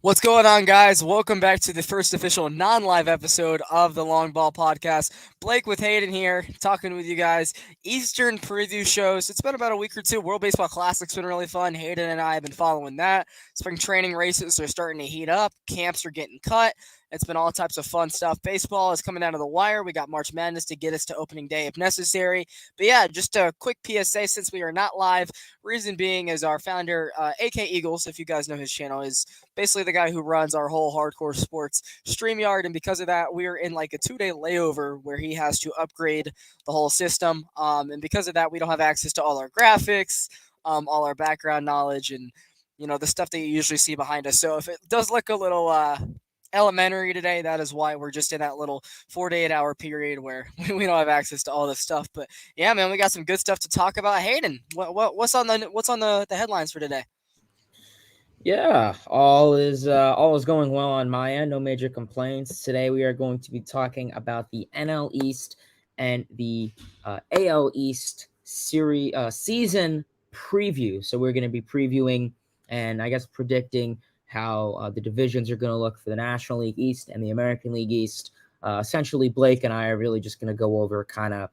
What's going on, guys? Welcome back to the first official non-live episode of the Longball podcast. Blake with Hayden here, talking with you guys. Eastern preview shows. It's been about a week or two. World Baseball Classic's been really fun. Hayden and I have been following that. Spring training races are starting to heat up. Camps are getting cut. It's been all types of fun stuff. Baseball is coming down to the wire. We got March Madness to get us to opening day if necessary. But yeah, just a quick PSA since we are not live. Reason being is our founder, AK Eagles, if you guys know his channel, is basically the guy who runs our whole hardcore sports StreamYard. And because of that, we are in like a 2 day layover where he has to upgrade the whole system. And because of that, we don't have access to all our graphics, all our background knowledge, and the stuff that you usually see behind us. So if it does look a little elementary today, that is why we're just in that little 4 to 8 hour period where we don't have access to all this stuff. But yeah, man, we got some good stuff to talk about. Hayden, what's on the headlines for today? Yeah, all is going well on my end. No major complaints. Today we are going to be talking about the NL East and the AL East series season preview. So we're going to be previewing and I guess predicting how the divisions are going to look for the National League East and the American League East. Essentially, Blake and I are really just going to go over kind of,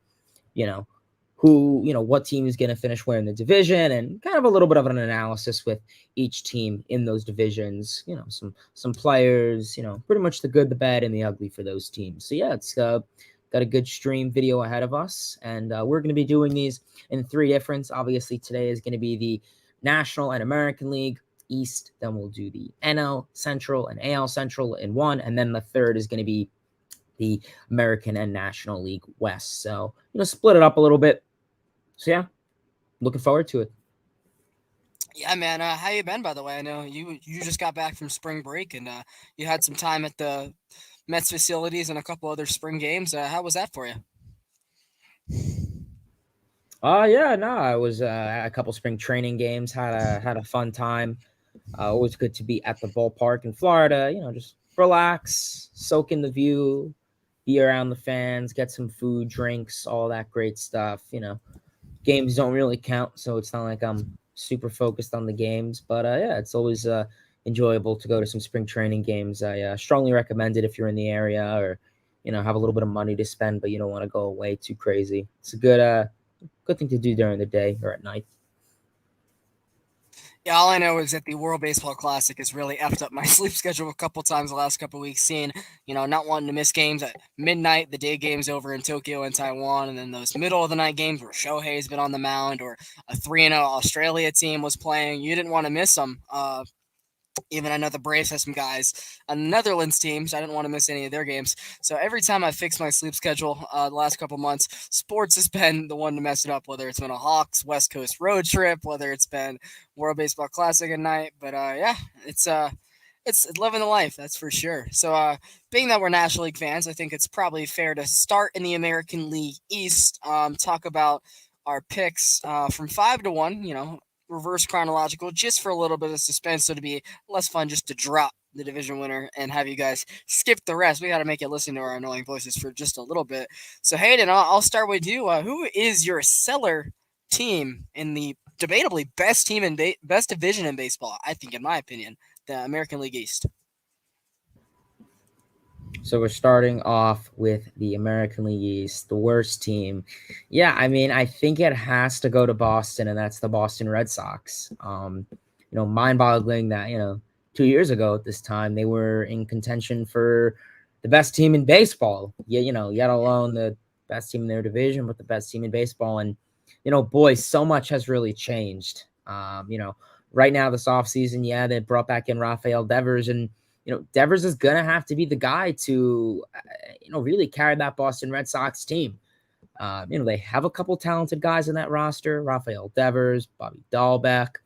you know, what team is going to finish where in the division and kind of a little bit of an analysis with each team in those divisions, some players, pretty much the good, the bad, and the ugly for those teams. So yeah, it's got a good stream video ahead of us, and we're going to be doing these in three different. Obviously, today is going to be the National and American League East. Then we'll do the NL Central and AL Central in one, and then the third is going to be the American and National League West. So split it up a little bit. So yeah, looking forward to it. Yeah, man. How you been, by the way? I know you just got back from spring break and you had some time at the Mets facilities and a couple other spring games. How was that for you? Yeah, no, I was at a couple spring training games. Had a fun time. Always good to be at the ballpark in Florida. Just relax, soak in the view, be around the fans, get some food, drinks, all that great stuff. Games don't really count, so it's not like I'm super focused on the games. But yeah, it's always enjoyable to go to some spring training games. I strongly recommend it if you're in the area or have a little bit of money to spend, but you don't want to go away too crazy. It's a good thing to do during the day or at night. Yeah, all I know is that the World Baseball Classic has really effed up my sleep schedule a couple times the last couple weeks. Seeing, not wanting to miss games at midnight, the day games over in Tokyo and Taiwan, and then those middle of the night games where Shohei's been on the mound or a 3-0 Australia team was playing. You didn't want to miss them. Even I know the Braves has some guys on the Netherlands team, so I didn't want to miss any of their games. So every time I fixed my sleep schedule the last couple months, sports has been the one to mess it up. Whether it's been a Hawks West Coast road trip, whether it's been World Baseball Classic at night, but yeah, it's living the life, that's for sure. So being that we're National League fans, I think it's probably fair to start in the American League East. Talk about our picks from 5 to 1. Reverse chronological, just for a little bit of suspense, so to be less fun just to drop the division winner and have you guys skip the rest. We got to make you listen to our annoying voices for just a little bit. So Hayden, I'll start with you. Who is your seller team in the debatably best team in best division in baseball? I think, in my opinion, the American League East. So we're starting off with the American League East, the worst team. Yeah, I mean, I think it has to go to Boston, and that's the Boston Red Sox. Mind-boggling that 2 years ago at this time they were in contention for the best team in baseball. Yeah, yet alone the best team in their division, but the best team in baseball. And boy, so much has really changed. Right now this offseason, yeah, they brought back in Rafael Devers, and Devers is going to have to be the guy to, really carry that Boston Red Sox team. They have a couple talented guys in that roster, Rafael Devers, Bobby Dahlbeck,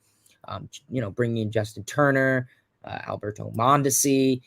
bringing in Justin Turner, Alberto Mondesi,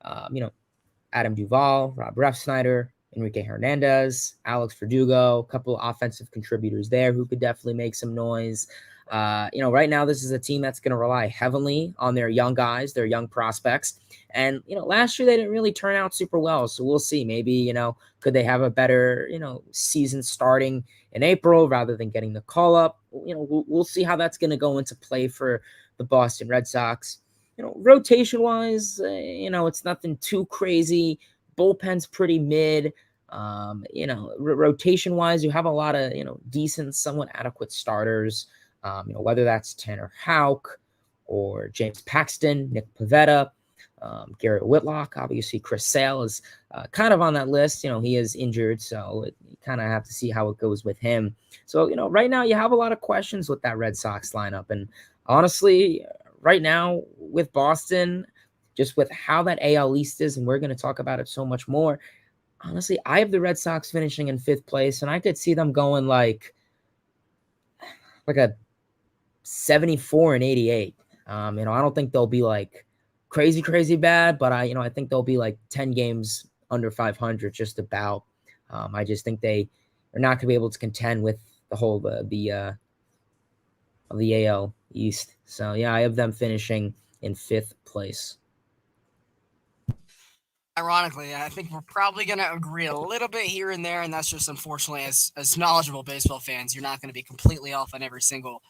Adam Duvall, Rob Refsnyder, Enrique Hernandez, Alex Verdugo, a couple of offensive contributors there who could definitely make some noise. Right now this is a team that's going to rely heavily on their young guys, their young prospects. And, last year they didn't really turn out super well. So we'll see. Maybe, could they have a better, season starting in April rather than getting the call up? We'll see how that's going to go into play for the Boston Red Sox. rotation wise, it's nothing too crazy. Bullpen's pretty mid. Rotation wise, you have a lot of, decent, somewhat adequate starters. Whether that's Tanner Houck or James Paxton, Nick Pivetta, Garrett Whitlock. Obviously, Chris Sale is kind of on that list. He is injured, so you kind of have to see how it goes with him. So, right now you have a lot of questions with that Red Sox lineup. And honestly, right now with Boston, just with how that AL East is, and we're going to talk about it so much more. Honestly, I have the Red Sox finishing in 5th place, and I could see them going like a 74 and 88. I don't think they'll be like crazy bad, but I think they'll be like 10 games under 500, just about. I just think they are not going to be able to contend with the whole of the AL East. So yeah, I have them finishing in 5th place. Ironically, I think we're probably going to agree a little bit here and there, and that's just unfortunately, as knowledgeable baseball fans, you're not going to be completely off on every single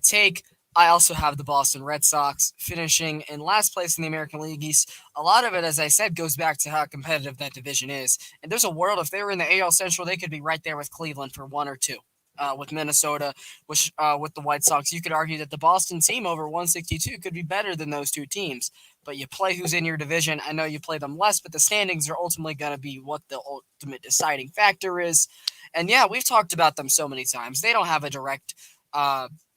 take. I also have the Boston Red Sox finishing in last place in the American League East. A lot of it, as I said, goes back to how competitive that division is. And there's a world, if they were in the AL Central, they could be right there with Cleveland for 1 or 2. With Minnesota, with the White Sox, you could argue that the Boston team over 162 could be better than those two teams. But you play who's in your division. I know you play them less, but the standings are ultimately going to be what the ultimate deciding factor is. And yeah, we've talked about them so many times. They don't have a direct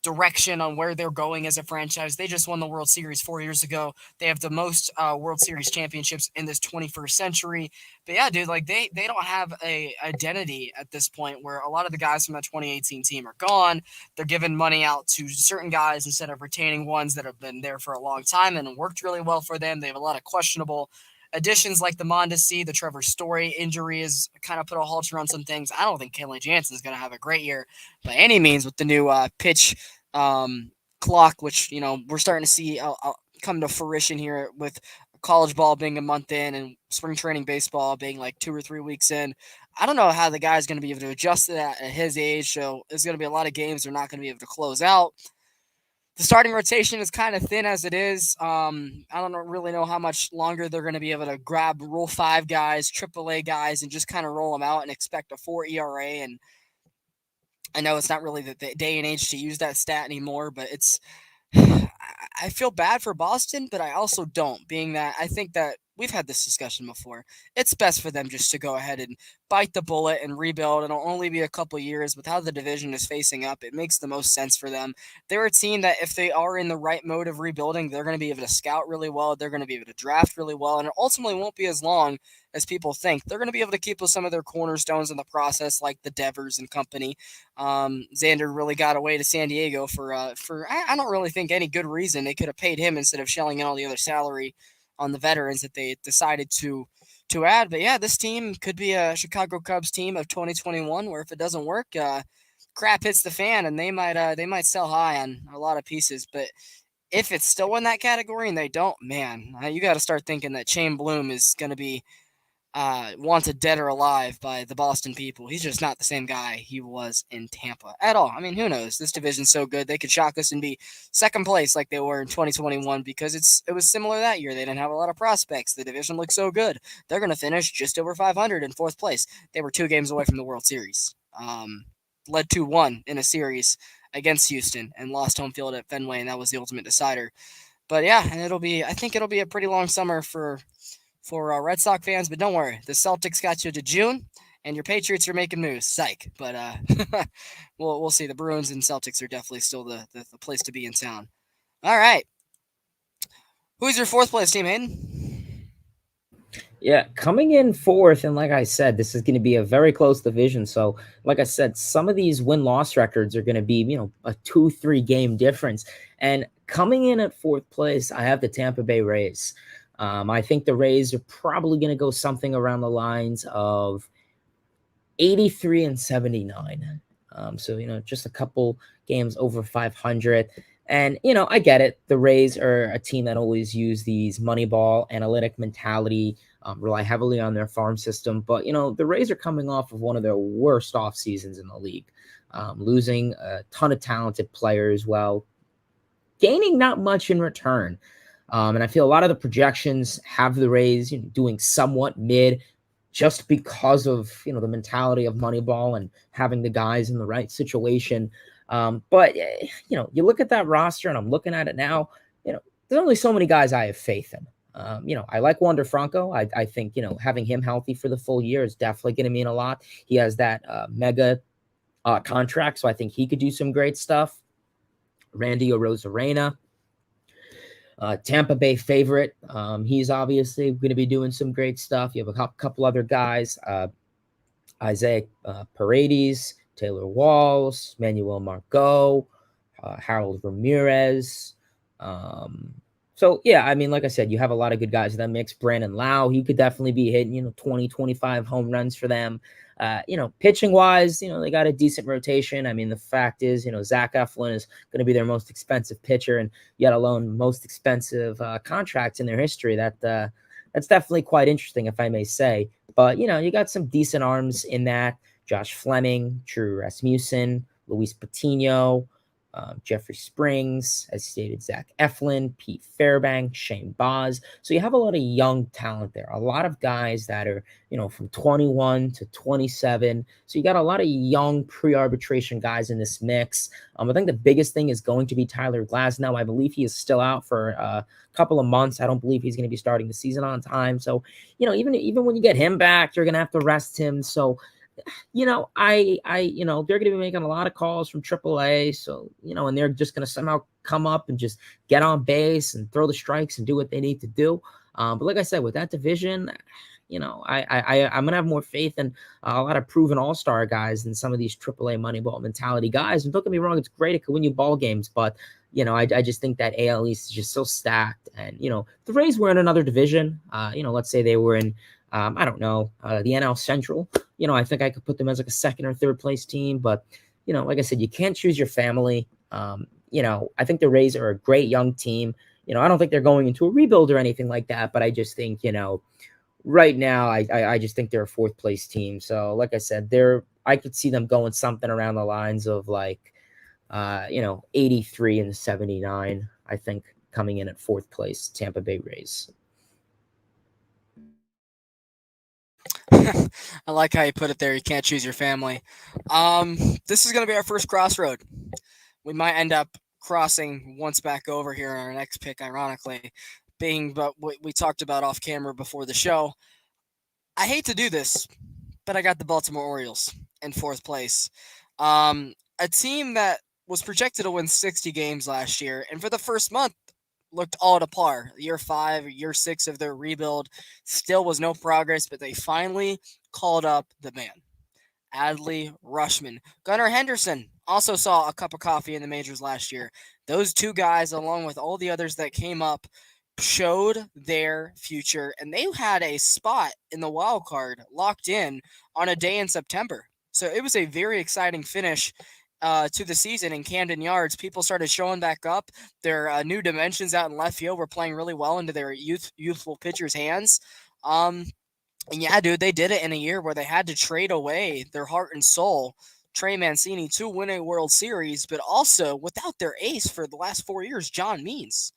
direction on where they're going as a franchise. They just won the World Series 4 years ago. They have the most World Series championships in this 21st century. But yeah, dude, like they don't have a identity at this point, where a lot of the guys from that 2018 team are gone. They're giving money out to certain guys instead of retaining ones that have been there for a long time and worked really well for them. They have a lot of questionable additions like the Mondesi, the Trevor Story injury has kind of put a halter on some things. I don't think Kenley Jansen's going to have a great year by any means with the new pitch clock, which, we're starting to see come to fruition here with college ball being a month in and spring training baseball being like 2 or 3 weeks in. I don't know how the guy's going to be able to adjust to that at his age. So there's going to be a lot of games they're not going to be able to close out. The starting rotation is kind of thin as it is. I don't really know how much longer they're going to be able to grab Rule 5 guys, AAA guys, and just kind of roll them out and expect a 4 ERA. And I know it's not really the day and age to use that stat anymore, but it's I feel bad for Boston, but I also don't, being that I think that we've had this discussion before. It's best for them just to go ahead and bite the bullet and rebuild. It'll only be a couple years. With how the division is facing up, it makes the most sense for them. They're a team that if they are in the right mode of rebuilding, they're going to be able to scout really well. They're going to be able to draft really well, and it ultimately won't be as long as people think. They're going to be able to keep with some of their cornerstones in the process, like the Devers and company. Xander really got away to San Diego for I don't really think any good reason. They could have paid him instead of shelling in all the other salary on the veterans that they decided to add. But yeah, this team could be a Chicago Cubs team of 2021, where if it doesn't work, crap hits the fan, and they might sell high on a lot of pieces. But if it's still in that category and they don't, man, you got to start thinking that Shane Bloom is going to be wanted dead or alive by the Boston people. He's just not the same guy he was in Tampa at all. I mean, who knows? This division's so good they could shock us and be second place like they were in 2021 because it was similar that year. They didn't have a lot of prospects. The division looked so good. They're going to finish just over 500 in 4th place. They were 2 games away from the World Series. Led 2-1 in a series against Houston and lost home field at Fenway, and that was the ultimate decider. But yeah, and I think it'll be a pretty long summer for Red Sox fans, but don't worry. The Celtics got you to June, and your Patriots are making moves. Psych. But we'll see. The Bruins and Celtics are definitely still the place to be in town. All right. Who's your 4th place team, Hayden? Yeah, coming in 4th, and like I said, this is going to be a very close division. So, like I said, some of these win-loss records are going to be, a 2-3 game difference. And coming in at 4th place, I have the Tampa Bay Rays. I think the Rays are probably going to go something around the lines of 83 and 79. So, just a couple games over 500. And, I get it. The Rays are a team that always use these Moneyball analytic mentality, rely heavily on their farm system. But, the Rays are coming off of one of their worst off seasons in the league, losing a ton of talented players while gaining not much in return. And I feel a lot of the projections have the Rays doing somewhat mid just because of the mentality of Moneyball and having the guys in the right situation. But you look at that roster, and I'm looking at it now. There's only so many guys I have faith in. I like Wander Franco. I think having him healthy for the full year is definitely going to mean a lot. He has that mega contract, so I think he could do some great stuff. Randy Arozarena, Tampa Bay favorite. He's obviously going to be doing some great stuff. You have a couple other guys, Isaiah Paredes, Taylor Walls, Manuel Margot, Harold Ramirez. So, yeah, I mean, like I said, you have a lot of good guys in that mix. Brandon Lau, he could definitely be hitting, 20, 25 home runs for them. Pitching wise, they got a decent rotation. I mean, the fact is, Zach Eflin is going to be their most expensive pitcher, and yet alone most expensive contract in their history. That's definitely quite interesting, if I may say. But, you got some decent arms in that. Josh Fleming, Drew Rasmussen, Luis Patino, Jeffrey Springs, as stated, Zach Eflin, Pete Fairbanks, Shane Boz. So you have a lot of young talent there, a lot of guys that are, from 21 to 27. So you got a lot of young pre-arbitration guys in this mix. I think the biggest thing is going to be Tyler Glasnow. I believe he is still out for a couple of months. I don't believe he's going to be starting the season on time. So, even when you get him back, you're going to have to rest him. So, they're going to be making a lot of calls from AAA. So, and they're just going to somehow come up and just get on base and throw the strikes and do what they need to do. But like I said, with that division, I'm going to have more faith in a lot of proven all-star guys than some of these AAA Moneyball mentality guys. And don't get me wrong, it's great. It could win you ball games, but I just think that AL East is just so stacked. And, the Rays were in another division. Let's say they were in, I don't know, the NL Central. I think I could put them as like a second or third place team. But, like I said, you can't choose your family. I think the Rays are a great young team. I don't think they're going into a rebuild or anything like that. But I just think, right now, I just think they're a fourth place team. So, like I said, I could see them going something around the lines of like, 83 and 79, I think, coming in at fourth place, Tampa Bay Rays. I like how you put it there. You can't choose your family. This is going to be our first crossroad. We might end up crossing once back over here on our next pick, ironically, being but what we talked about off camera before the show. I hate to do this, but I got the Baltimore Orioles in fourth place. A team that was projected to win 60 games last year, and for the first month, looked all to par. Year 5, year 6 of their rebuild still was no progress, but they finally called up the man, Adley Rushman. Gunnar Henderson also saw a cup of coffee in the majors last year. Those two guys, along with all the others that came up, showed their future, and they had a spot in the wild card locked in on a day in September. So it was a very exciting finish to the season in Camden Yards. People started showing back up. Their new dimensions out in left field were playing really well into their youthful pitchers' hands. And yeah, dude, they did it in a year where they had to trade away their heart and soul, Trey Mancini, to win a World Series, but also without their ace for the last 4 years, John Means.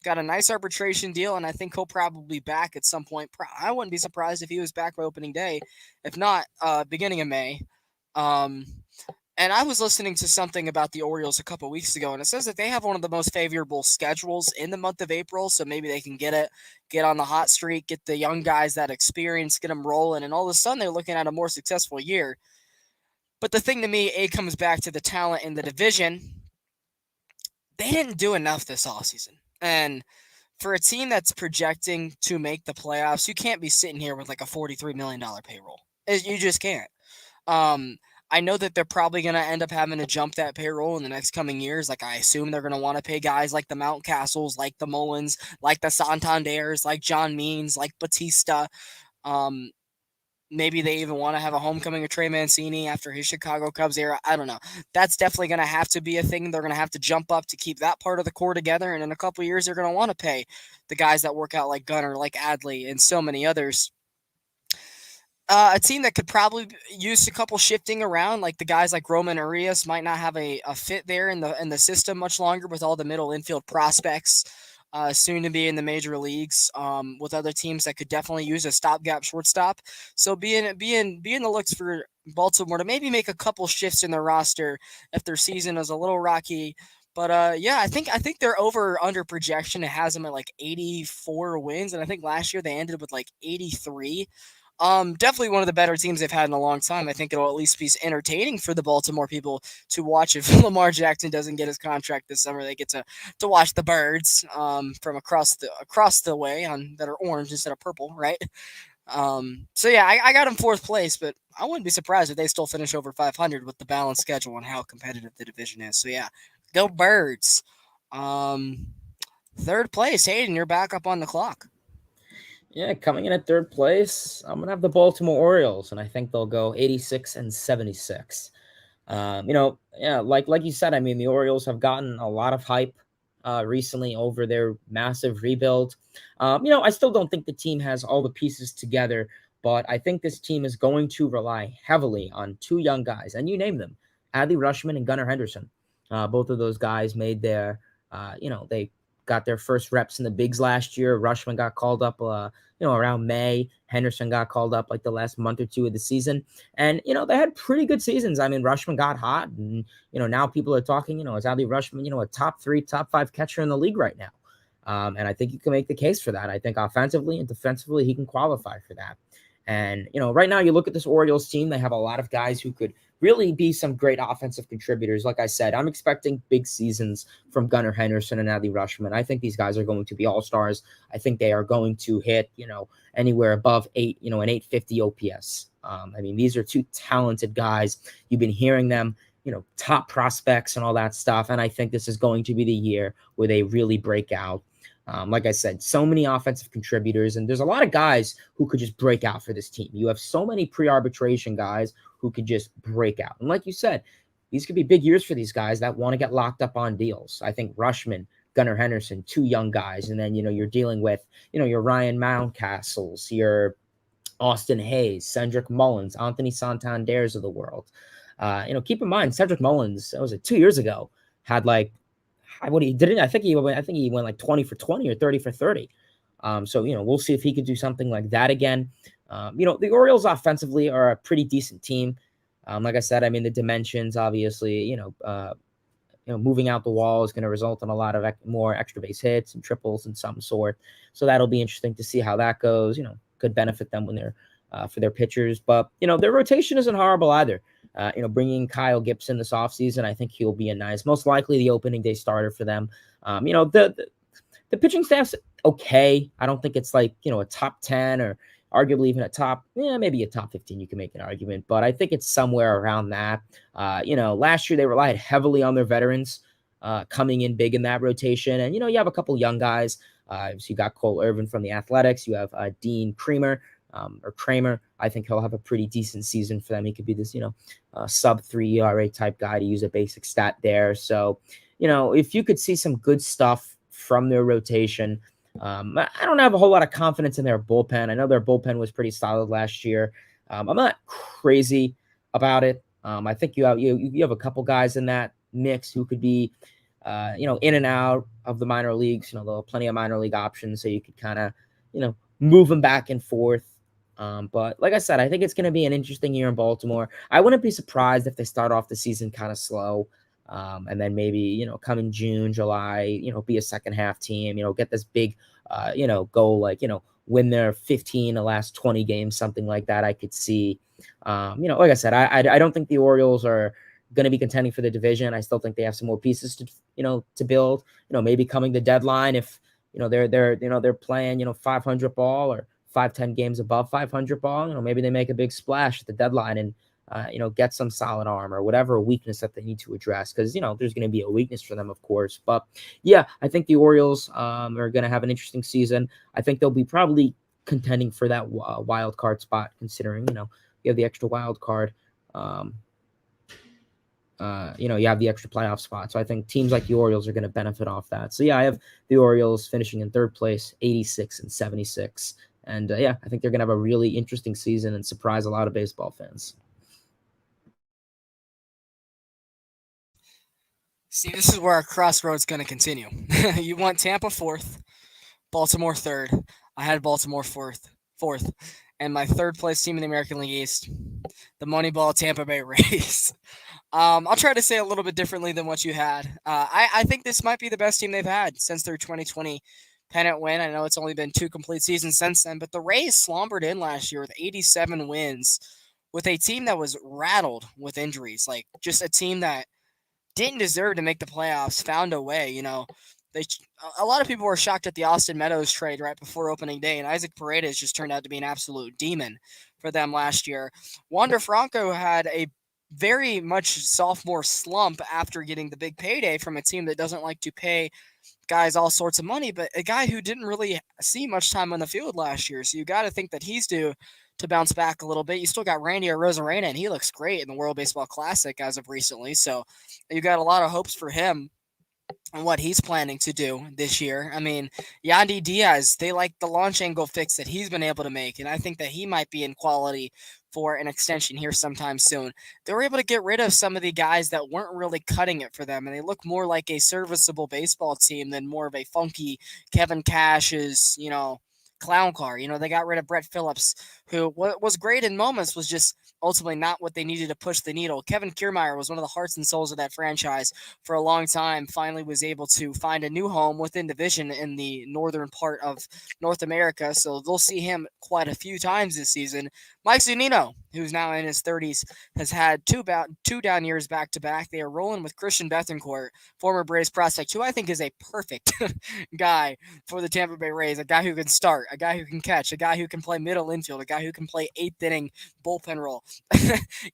Got a nice arbitration deal, and I think he'll probably be back at some point. I wouldn't be surprised if he was back by opening day, if not beginning of May. And I was listening to something about the Orioles a couple weeks ago, and it says that they have one of the most favorable schedules in the month of April, so maybe they can get on the hot streak, get the young guys that experience, get them rolling, and all of a sudden they're looking at a more successful year. But the thing to me, it comes back to the talent in the division. They didn't do enough this offseason. And for a team that's projecting to make the playoffs, you can't be sitting here with like a $43 million payroll. You just can't. I know that they're probably going to end up having to jump that payroll in the next coming years. Like, I assume they're going to want to pay guys like the Mountcastles, like the Mullins, like the Santanders, like John Means, like Batista. Maybe they even want to have a homecoming of Trey Mancini after his Chicago Cubs era. I don't know. That's definitely going to have to be a thing. They're going to have to jump up to keep that part of the core together. And in a couple of years, they're going to want to pay the guys that work out like Gunnar, like Adley, and so many others. A team that could probably use a couple shifting around, like the guys like Roman Arias might not have a fit there in the system much longer with all the middle infield prospects. soon to be in the major leagues, with other teams that could definitely use a stopgap shortstop. So be in the looks for Baltimore to maybe make a couple shifts in their roster if their season is a little rocky. But yeah, I think they're over under projection. It has them at like 84 wins, and I think last year they ended with like 83. Definitely one of the better teams they've had in a long time. I think it'll at least be entertaining for the Baltimore people to watch if Lamar Jackson doesn't get his contract this summer. They get to watch the birds from across the way on that are orange instead of purple, right? So yeah, I got them fourth place, but I wouldn't be surprised if they still finish over 500 with the balanced schedule and how competitive the division is. So yeah, go birds. Um, Third place, Hayden, you're back up on the clock. Yeah, coming in at third place, I'm gonna have the Baltimore Orioles, and I think they'll go 86 and 76. Yeah, like you said, I mean, the Orioles have gotten a lot of hype recently over their massive rebuild. I still don't think the team has all the pieces together, but I think this team is going to rely heavily on two young guys, and you name them, Adley Rushman and Gunnar Henderson. Both of those guys made they got their first reps in the bigs last year. Rushman got called up, around May. Henderson got called up like the last month or two of the season. And, they had pretty good seasons. I mean, Rushman got hot. And, now people are talking, is Adley Rushman, a top 3, top 5 catcher in the league right now. And I think you can make the case for that. I think offensively and defensively, he can qualify for that. And, right now you look at this Orioles team, they have a lot of guys who could really be some great offensive contributors. Like I said, I'm expecting big seasons from Gunnar Henderson and Adley Rushman. I think these guys are going to be all-stars. I think they are going to hit, anywhere above an 850 OPS. I mean, these are two talented guys. You've been hearing them, top prospects and all that stuff. And I think this is going to be the year where they really break out. Like I said, so many offensive contributors, and there's a lot of guys who could just break out for this team. You have so many pre-arbitration guys who could just break out. And like you said, these could be big years for these guys that want to get locked up on deals. I think Rushman, Gunnar Henderson, two young guys. And then, you're dealing with, your Ryan Mountcastles, your Austin Hayes, Cedric Mullins, Anthony Santander's of the world. Keep in mind, Cedric Mullins, that was 2 years ago, had like, what he didn't, I think he went like 20 for 20 or 30 for 30. So, we'll see if he could do something like that again. The Orioles offensively are a pretty decent team. Like I said, I mean, the dimensions, obviously, moving out the wall is going to result in a lot of more extra base hits and triples and some sort. So that'll be interesting to see how that goes. Could benefit them when they're for their pitchers. But, their rotation isn't horrible either. Bringing Kyle Gibson this offseason, I think he'll be most likely the opening day starter for them. The pitching staff's okay. I don't think it's like, a top 10 or arguably even maybe a top 15. You can make an argument, but I think it's somewhere around that. Last year they relied heavily on their veterans coming in big in that rotation. And, you have a couple young guys. So you got Cole Irvin from the Athletics. You have Dean Kramer. Or Kramer. I think he'll have a pretty decent season for them. He could be this, sub 3 ERA type guy, to use a basic stat there. So, if you could see some good stuff from their rotation, I don't have a whole lot of confidence in their bullpen. I know their bullpen was pretty solid last year. I'm not crazy about it. I think you have a couple guys in that mix who could be, in and out of the minor leagues. There are plenty of minor league options, so you could kind of, move them back and forth. But like I said, I think it's going to be an interesting year in Baltimore. I wouldn't be surprised if they start off the season kind of slow. And then maybe, come in June, July, be a second half team, get this big, goal, like, win their 15, the last 20 games, something like that. I could see, like I said, I don't think the Orioles are going to be contending for the division. I still think they have some more pieces to build, maybe coming the deadline, if, they're playing, 500 ball or 5-10 games above 500 ball, maybe they make a big splash at the deadline and, get some solid arm or whatever weakness that they need to address. Cause there's going to be a weakness for them, of course, but yeah, I think the Orioles, are going to have an interesting season. I think they'll be probably contending for that wild card spot, considering, you have the extra wild card. You have the extra playoff spot. So I think teams like the Orioles are going to benefit off that. So yeah, I have the Orioles finishing in third place, 86 and 76. And yeah, I think they're going to have a really interesting season and surprise a lot of baseball fans. See, this is where our crossroads going to continue. You want Tampa fourth, Baltimore third. I had Baltimore fourth, and my third place team in the American League East, the Moneyball Tampa Bay Rays. I'll try to say a little bit differently than what you had. I think this might be the best team they've had since their 2020 pennant win. I know it's only been 2 complete seasons since then, but the Rays slumbered in last year with 87 wins with a team that was rattled with injuries. Like, just a team that didn't deserve to make the playoffs, found a way. They a lot of people were shocked at the Austin Meadows trade right before opening day, and Isaac Paredes just turned out to be an absolute demon for them last year. Wander Franco had a very much sophomore slump after getting the big payday from a team that doesn't like to pay guys all sorts of money, but a guy who didn't really see much time on the field last year. So you got to think that he's due to bounce back a little bit. You still got Randy Arozarena, and he looks great in the World Baseball Classic as of recently. So you got a lot of hopes for him and what he's planning to do this year. I mean, Yandy Diaz, they like the launch angle fix that he's been able to make, and I think that he might be in quality for an extension here sometime soon. They were able to get rid of some of the guys that weren't really cutting it for them, and they look more like a serviceable baseball team than more of a funky Kevin Cash's, clown car. They got rid of Brett Phillips, who was great in moments, was just ultimately not what they needed to push the needle. Kevin Kiermaier was one of the hearts and souls of that franchise for a long time, finally was able to find a new home within division in the northern part of North America, so they'll see him quite a few times this season. Mike Zunino, who's now in his 30s, has had two down years back-to-back. They are rolling with Christian Bethancourt, former Braves prospect, who I think is a perfect guy for the Tampa Bay Rays, a guy who can start, a guy who can catch, a guy who can play middle infield, a guy who can play eighth inning bullpen role.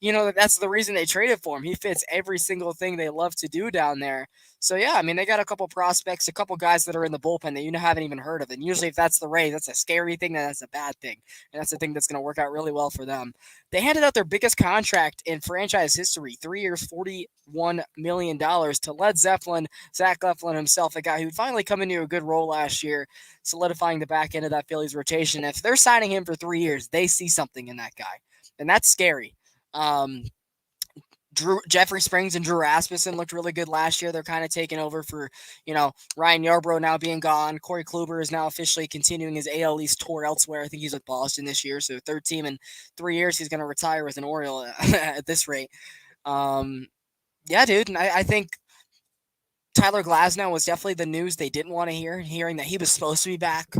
That's the reason they traded for him. He fits every single thing they love to do down there. So, yeah, I mean, they got a couple prospects, a couple guys that are in the bullpen that you haven't even heard of. And usually if that's the Rays, that's a scary thing, and that's a bad thing. And that's the thing that's going to work out really well for them. They handed out their biggest contract in franchise history, 3 years, $41 million to Led Zeppelin, Zach Eflin himself, a guy who'd finally come into a good role last year, solidifying the back end of that Phillies rotation. If they're signing him for 3 years, they see something in that guy. And that's scary. Jeffrey Springs and Drew Rasmussen looked really good last year. They're kind of taking over for, Ryan Yarbrough now being gone. Corey Kluber is now officially continuing his AL East tour elsewhere. I think he's with Boston this year. So third team in 3 years, he's going to retire with an Oriole at this rate. Yeah, dude. And I think Tyler Glasnow was definitely the news they didn't want to hear, hearing that he was supposed to be back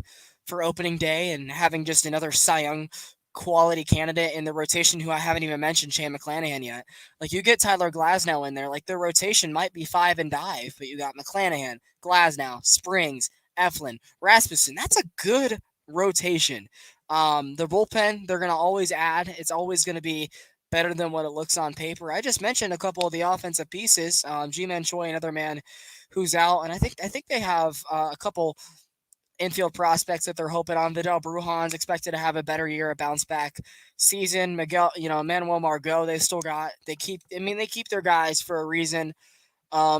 for opening day and having just another Cy Young quality candidate in the rotation who I haven't even mentioned, Shane McClanahan, yet. Like, you get Tyler Glasnow in there, like, the rotation might be 5 and dive, but you got McClanahan, Glasnow, Springs, Eflin, Rasmussen. That's a good rotation. The bullpen, they're going to always add. It's always going to be better than what it looks on paper. I just mentioned a couple of the offensive pieces. G-Man Choi, another man who's out, and I think they have a couple infield prospects that they're hoping on. Vidal Brujan's expected to have a better year, a bounce back season. Manuel Margot, they keep their guys for a reason. I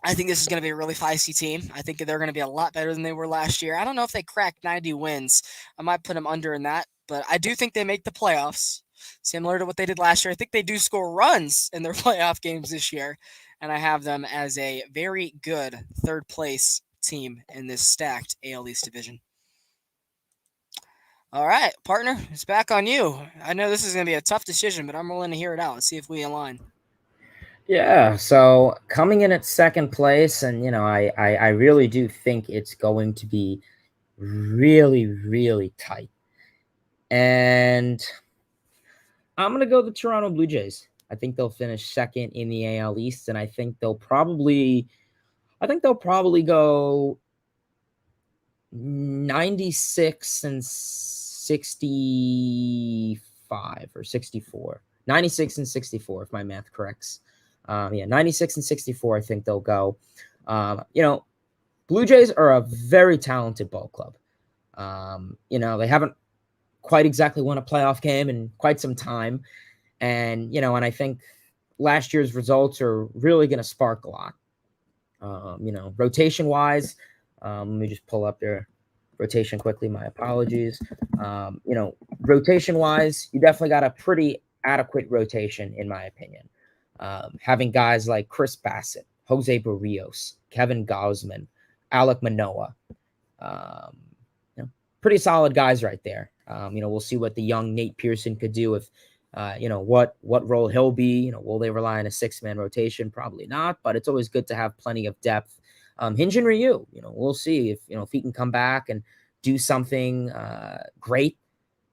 think this is going to be a really feisty team. I think they're going to be a lot better than they were last year. I don't know if they crack 90 wins. I might put them under in that, but I do think they make the playoffs, similar to what they did last year. I think they do score runs in their playoff games this year, and I have them as a very good third place team in this stacked AL East division. All right, partner, it's back on you. I know this is going to be a tough decision, but I'm willing to hear it out. Let's see if we align. Yeah, so coming in at second place, and I really do think it's going to be really, really tight. And I'm going to go the Toronto Blue Jays. I think they'll finish second in the AL East, and I think they'll probably go 96 and 65 or 64. 96 and 64, if my math corrects. 96 and 64, I think they'll go. Blue Jays are a very talented ball club. They haven't quite exactly won a playoff game in quite some time. And I think last year's results are really going to spark a lot. Rotation-wise, let me just pull up their rotation quickly. My apologies. Rotation-wise, you definitely got a pretty adequate rotation, in my opinion. Having guys like Chris Bassett, Jose Barrios, Kevin Gausman, Alec Manoa. Um, you know, pretty solid guys right there. We'll see what the young Nate Pearson could do if, what role he'll be. Will they rely on a 6-man rotation? Probably not, but it's always good to have plenty of depth. Hinjin Ryu, we'll see if he can come back and do something great.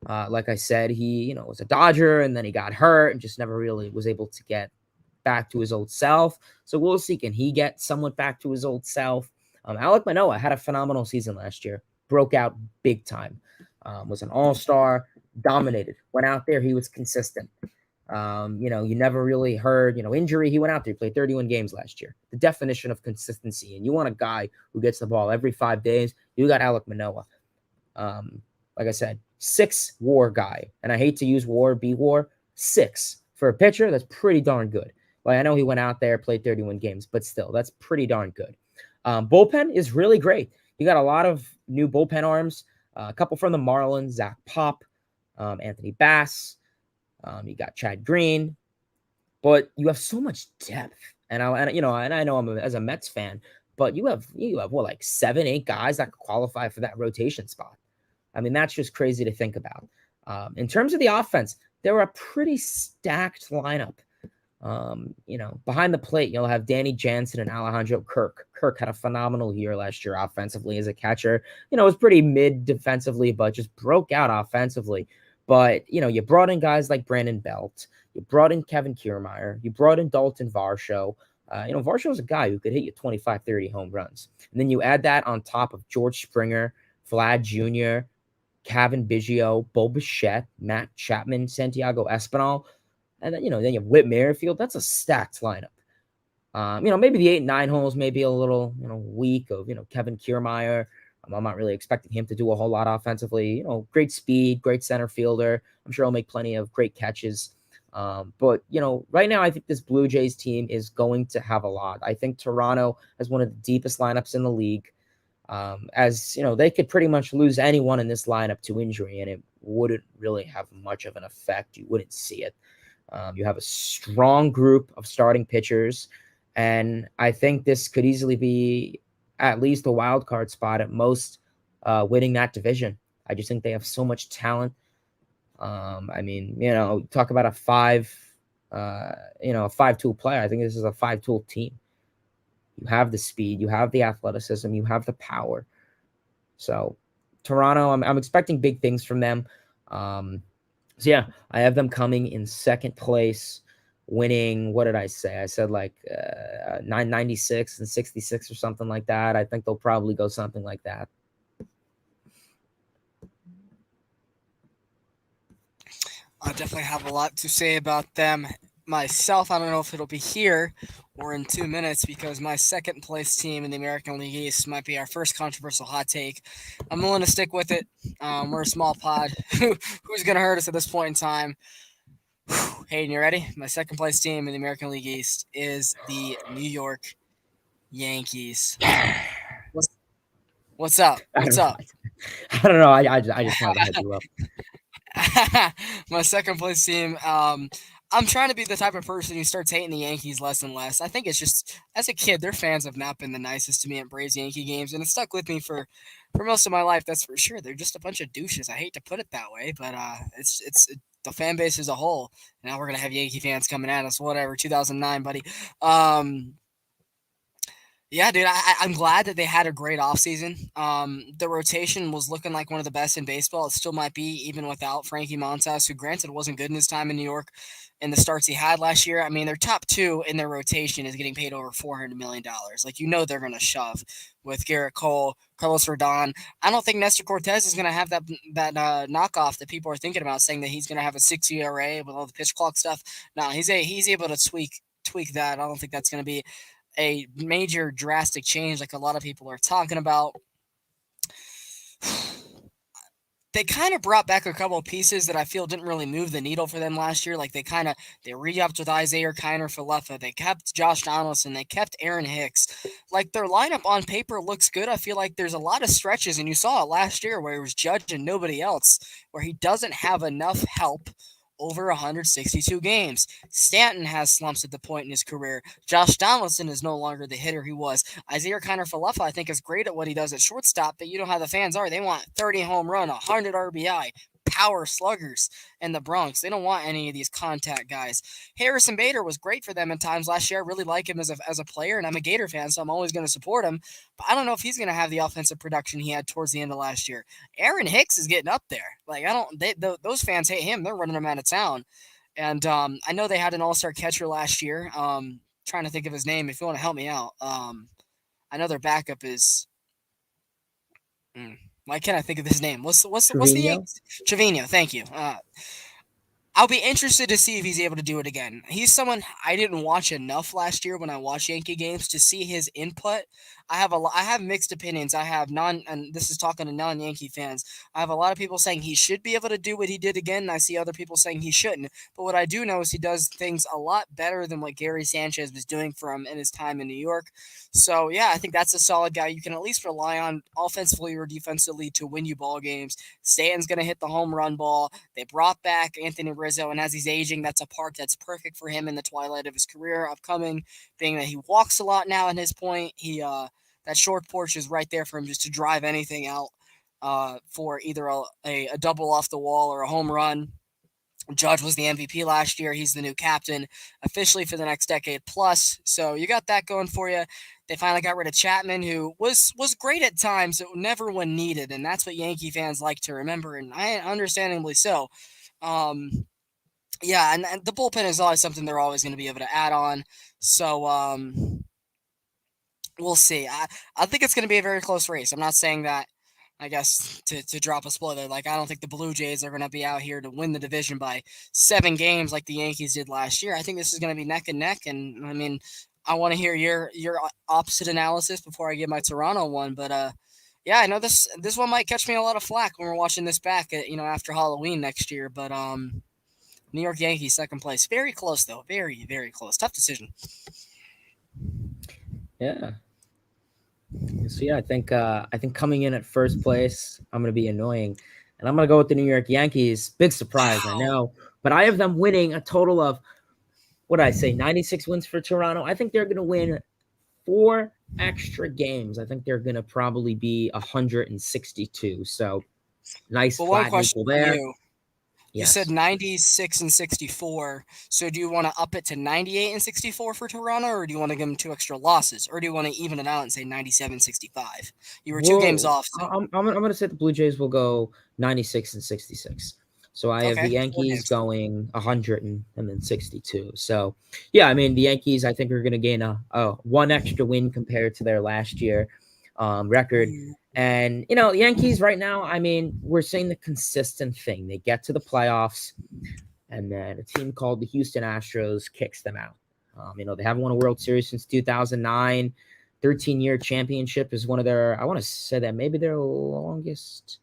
Like I said, he was a Dodger and then he got hurt and just never really was able to get back to his old self. So we'll see, can he get somewhat back to his old self? Alec Manoa had a phenomenal season last year, broke out big time, was an all-star, dominated, went out there, he was consistent. You never really heard, injury. He went out there, he played 31 games last year. The definition of consistency. And you want a guy who gets the ball every 5 days, you got Alec Manoa. Like I said, 6 WAR guy. And I hate to use WAR, B WAR, 6. For a pitcher, that's pretty darn good. Like, I know he went out there, played 31 games, but still, that's pretty darn good. Bullpen is really great. You got a lot of new bullpen arms, a couple from the Marlins, Zach Pop, Anthony Bass. You got Chad Green, but you have so much depth. And I know I'm as a Mets fan, but you have what, like 7, 8 guys that could qualify for that rotation spot. I mean, that's just crazy to think about. In terms of the offense, they're a pretty stacked lineup. Behind the plate, you'll have Danny Jansen and Alejandro Kirk. Kirk had a phenomenal year last year offensively as a catcher. Was pretty mid defensively, but just broke out offensively. But, you brought in guys like Brandon Belt. You brought in Kevin Kiermaier. You brought in Dalton Varsho. Varsho's a guy who could hit you 25, 30 home runs. And then you add that on top of George Springer, Vlad Jr., Kevin Biggio, Bo Bichette, Matt Chapman, Santiago Espinal. And then, then you have Whit Merrifield. That's a stacked lineup. Maybe the 8 and 9 holes may be a little, weak of, Kevin Kiermaier. I'm not really expecting him to do a whole lot offensively. Great speed, great center fielder. I'm sure he'll make plenty of great catches. But, right now I think this Blue Jays team is going to have a lot. I think Toronto has one of the deepest lineups in the league. They could pretty much lose anyone in this lineup to injury, and it wouldn't really have much of an effect. You wouldn't see it. You have a strong group of starting pitchers, and I think this could easily be at least a wild card spot at most, winning that division. I just think they have so much talent. Talk about a 5-tool player. I think this is a 5-tool team. You have the speed, you have the athleticism, you have the power. So Toronto, I'm expecting big things from them. I have them coming in second place, winning. What did I say? I said like 996 and 66 or something like that. I think they'll probably go something like that. I definitely have a lot to say about them myself. I don't know if it'll be here or in 2 minutes because my second place team in the American League East might be our first controversial hot take. I'm willing to stick with it. We're a small pod. Who's going to hurt us at this point in time? Hayden, you ready? My second place team in the American League East is the New York Yankees. What's up? What's up? I don't know. I just wanted to hype you up. My second place team. I'm trying to be the type of person who starts hating the Yankees less and less. I think it's just, as a kid, their fans have not been the nicest to me at Braves Yankee games, and it stuck with me for most of my life. That's for sure. They're just a bunch of douches. I hate to put it that way, but it's the fan base as a whole. Now we're gonna have Yankee fans coming at us. Whatever. 2009, buddy. Yeah, dude, I'm glad that they had a great offseason. The rotation was looking like one of the best in baseball. It still might be, even without Frankie Montas, who granted wasn't good in his time in New York in the starts he had last year. I mean, their top 2 in their rotation is getting paid over $400 million. Like, they're going to shove with Garrett Cole, Carlos Rodon. I don't think Nestor Cortez is going to have that knockoff that people are thinking about, saying that he's going to have a 6 ERA with all the pitch clock stuff. No, he's able to tweak that. I don't think that's going to be a major drastic change like a lot of people are talking about. They kind of brought back a couple of pieces that I feel didn't really move the needle for them last year. Like they re-upped with Isaiah Kiner-Falefa. They kept Josh Donaldson. They kept Aaron Hicks. Like their lineup on paper looks good. I feel like there's a lot of stretches, and you saw it last year where it was Judge and nobody else, where he doesn't have enough help over 162 games. Stanton has slumps at the point in his career. Josh Donaldson is no longer the hitter he was. Isaiah Kiner-Falefa, I think, is great at what he does at shortstop, but you know how the fans are. They want 30 home run, 100 RBI, power sluggers in the Bronx. They don't want any of these contact guys. Harrison Bader was great for them in times last year. I really like him as a player, and I'm a Gator fan, so I'm always going to support him. But I don't know if he's going to have the offensive production he had towards the end of last year. Aaron Hicks is getting up there. Like I don't, those fans hate him. They're running him out of town. And I know they had an all-star catcher last year. Trying to think of his name. If you want to help me out, I know their backup is. Why can't I think of his name? What's the Trevino. Yankees? Trevino. Thank you. I'll be interested to see if he's able to do it again. He's someone I didn't watch enough last year when I watched Yankee games to see his input. I have mixed opinions. I have and this is talking to non-Yankee fans. I have a lot of people saying he should be able to do what he did again, and I see other people saying he shouldn't. But what I do know is he does things a lot better than what Gary Sanchez was doing for him in his time in New York. So yeah, I think that's a solid guy you can at least rely on offensively or defensively to win you ball games. Stanton's going to hit the home run ball. They brought back Anthony Rizzo, and as he's aging, that's a part that's perfect for him in the twilight of his career upcoming, being that he walks a lot now at his point. That short porch is right there for him just to drive anything out for either a double off the wall or a home run. Judge was the MVP last year. He's the new captain officially for the next decade plus. So you got that going for you. They finally got rid of Chapman, who was great at times, but never when needed, and that's what Yankee fans like to remember, and I understandably so. Yeah, and the bullpen is always something they're always going to be able to add on. So we'll see. I think it's going to be a very close race. I'm not saying that. I guess to drop a spoiler, like I don't think the Blue Jays are going to be out here to win the division by 7 games like the Yankees did last year. I think this is going to be neck and neck, and I mean, I want to hear your opposite analysis before I give my Toronto one. But yeah, I know this one might catch me a lot of flack when we're watching this back at, after Halloween next year. But New York Yankees second place, very close though, very very close, tough decision. Yeah. So yeah, I think coming in at first place, I'm gonna be annoying, and I'm gonna go with the New York Yankees. Big surprise, I Wow. know, but I have them winning a total of what did I say, 96 wins for Toronto. I think they're gonna win 4 extra games. I think they're gonna probably be 162. So nice But one flat question neutral for there. you. You said Yes. 96 and 64. So do you want to up it to 98 and 64 for Toronto, or do you want to give them 2 extra losses, or do you want to even it out and say 97-65? You were 2 games Whoa. off, so I'm gonna say the Blue Jays will go 96 and 66. So I have the okay, four Yankees games. going 100 and then 62. So yeah, I mean the Yankees I think are going to gain a 1 extra win compared to their last year record. Ooh. And the Yankees right now, I mean, we're seeing the consistent thing. They get to the playoffs, and then a team called the Houston Astros kicks them out. They haven't won a World Series since 2009. 13-year championship is one of their, I want to say that maybe their longest,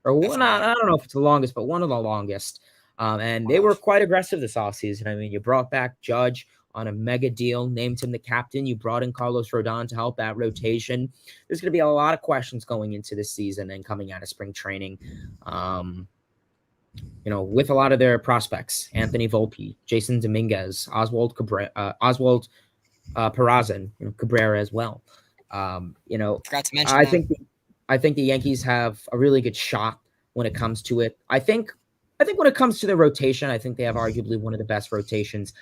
or one, Definitely. I don't know if it's the longest, but one of the longest. And they Wow. were quite aggressive this offseason. I mean, you brought back Judge on a mega deal, named him the captain. You brought in Carlos Rodon to help that rotation. There's going to be a lot of questions going into this season and coming out of spring training. With a lot of their prospects, Anthony Volpe, Jason Dominguez, Oswald Peraza, and Cabrera as well. Forgot to mention I them. think I think the Yankees have a really good shot when it comes to it. I think when it comes to the rotation, I think they have arguably one of the best rotations